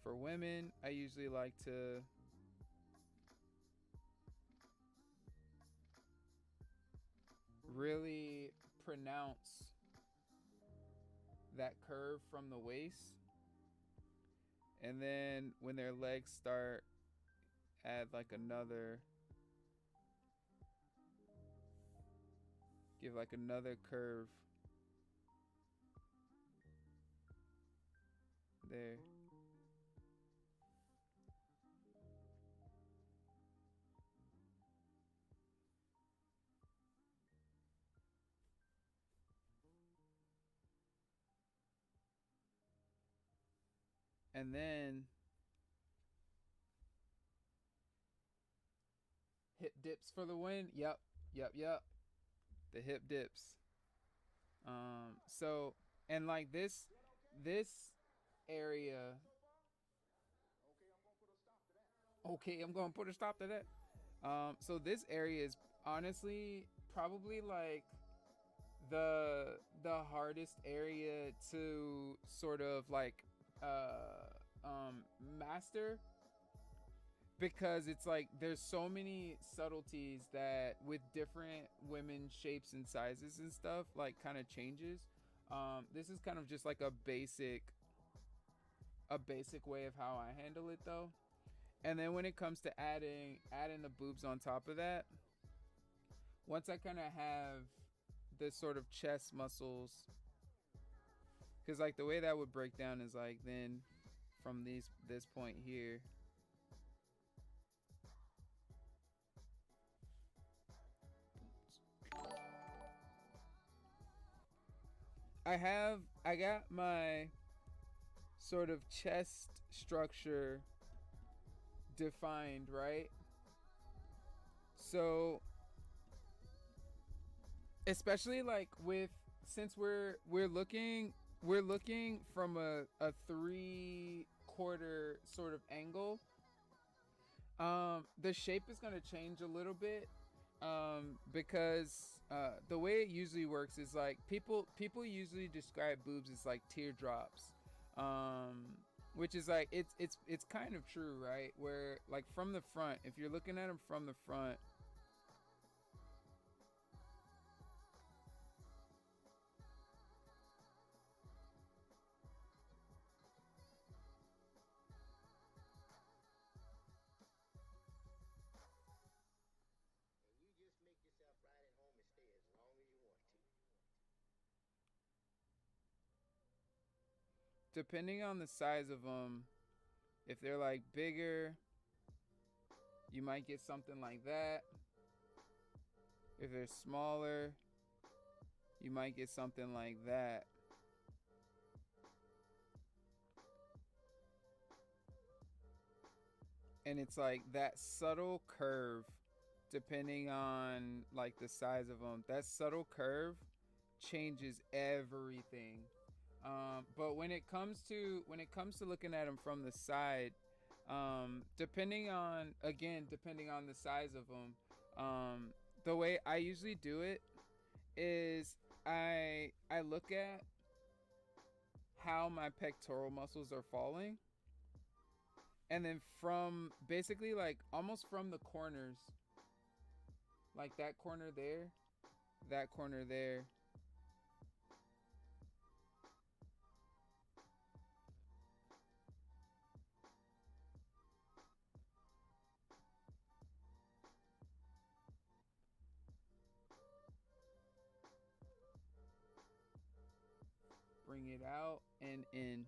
For women, I usually like to really pronounce that curve from the waist. And then when their legs start, add like another, give like another curve there. And then hip dips for the win. Yep. The hip dips. So and like this area. Okay, I'm gonna put a stop to that. So this area is honestly probably like the hardest area to sort of like master, because it's like there's so many subtleties that with different women shapes and sizes and stuff like kind of changes. This is kind of just like a basic way of how I handle it though. And then when it comes to adding the boobs on top of that, once I kind of have the sort of chest muscles, because like the way that would break down is like then from this point here, I got my sort of chest structure defined, right? So especially like with, since we're looking from a 3/4 sort of angle, the shape is going to change a little bit, because the way it usually works is like people usually describe boobs as like teardrops, which is like it's kind of true, right? Where like from the front, if you're looking at them from the front, depending on the size of them, if they're like bigger, you might get something like that. If they're smaller, you might get something like that. And it's like that subtle curve, depending on like the size of them, that subtle curve changes everything. But when it comes to looking at them from the side, depending on the size of them, The way I usually do it is I look at how my pectoral muscles are falling, and then from basically like almost from the corners, like that corner there, that corner there, bring it out and in,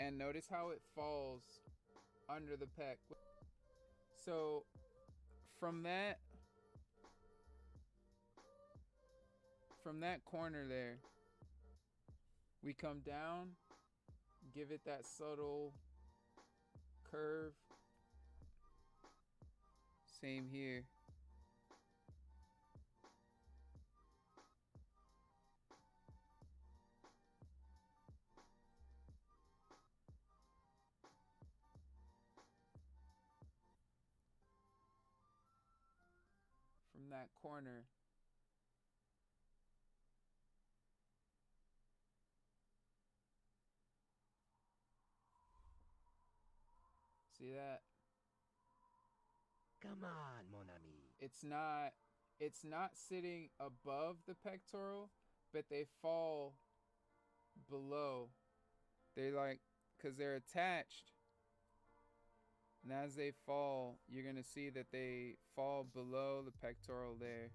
and notice how it falls under the pec. So from that corner there, we come down, give it that subtle curve. Same here. From that corner. See that? Come on, mon ami. It's not sitting above the pectoral, but they fall below. They like, cuz they're attached. And as they fall, you're going to see that they fall below the pectoral there.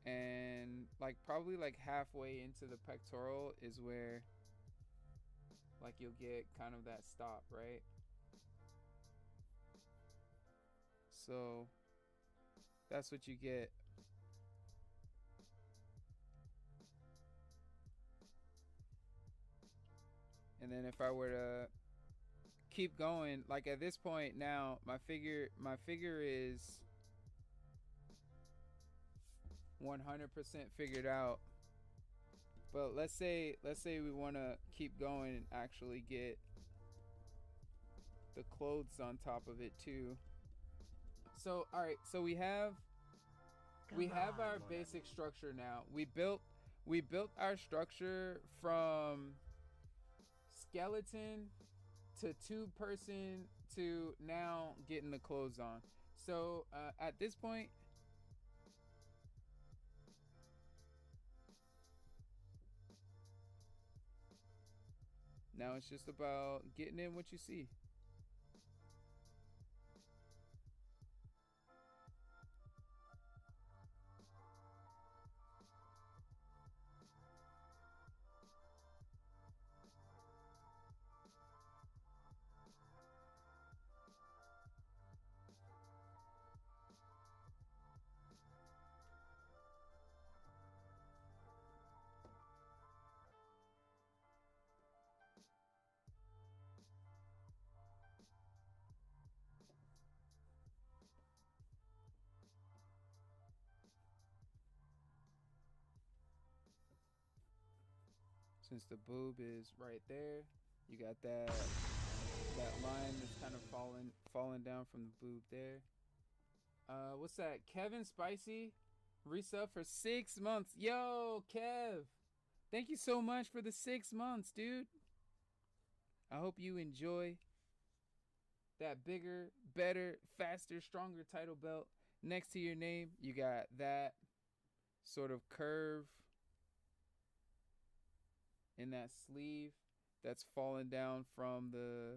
And like probably like halfway into the pectoral is where like you'll get kind of that stop, right? So that's what you get. And then if I were to keep going, like at this point now, my figure is 100% figured out. But let's say we want to keep going and actually get the clothes on top of it too. So all right, so we have our basic structure now. We built our structure from skeleton to 2-person to now getting the clothes on. So at this point, now it's just about getting in what you see. Since the boob is right there, you got that line that's kind of falling down from the boob there. What's that? Kevin Spicy resub for 6 months. Yo, Kev, thank you so much for the 6 months, dude. I hope you enjoy that bigger, better, faster, stronger title belt next to your name. You got that sort of curve in that sleeve that's fallen down from the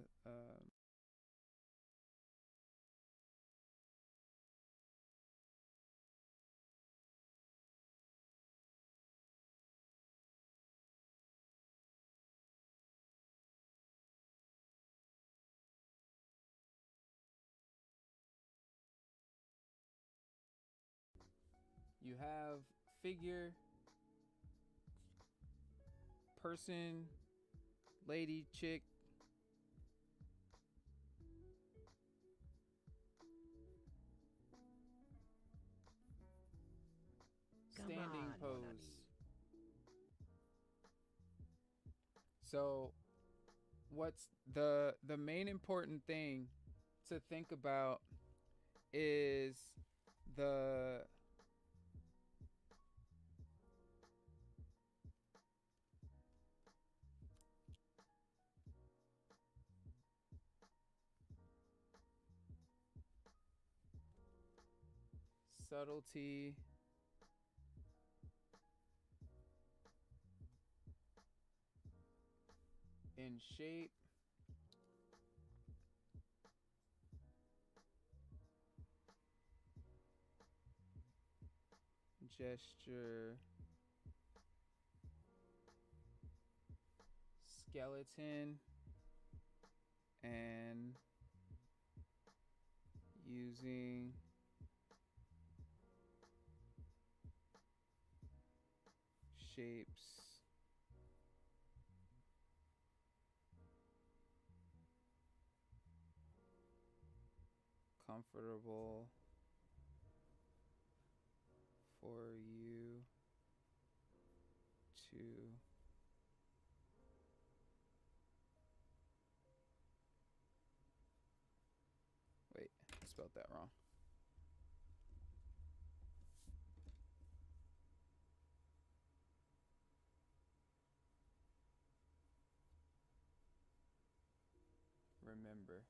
you have figure, person, lady, chick, standing pose. So what's the main important thing to think about is the subtlety in shape, gesture, skeleton, and using shapes comfortable for you to wait, I spelled that wrong. Remember.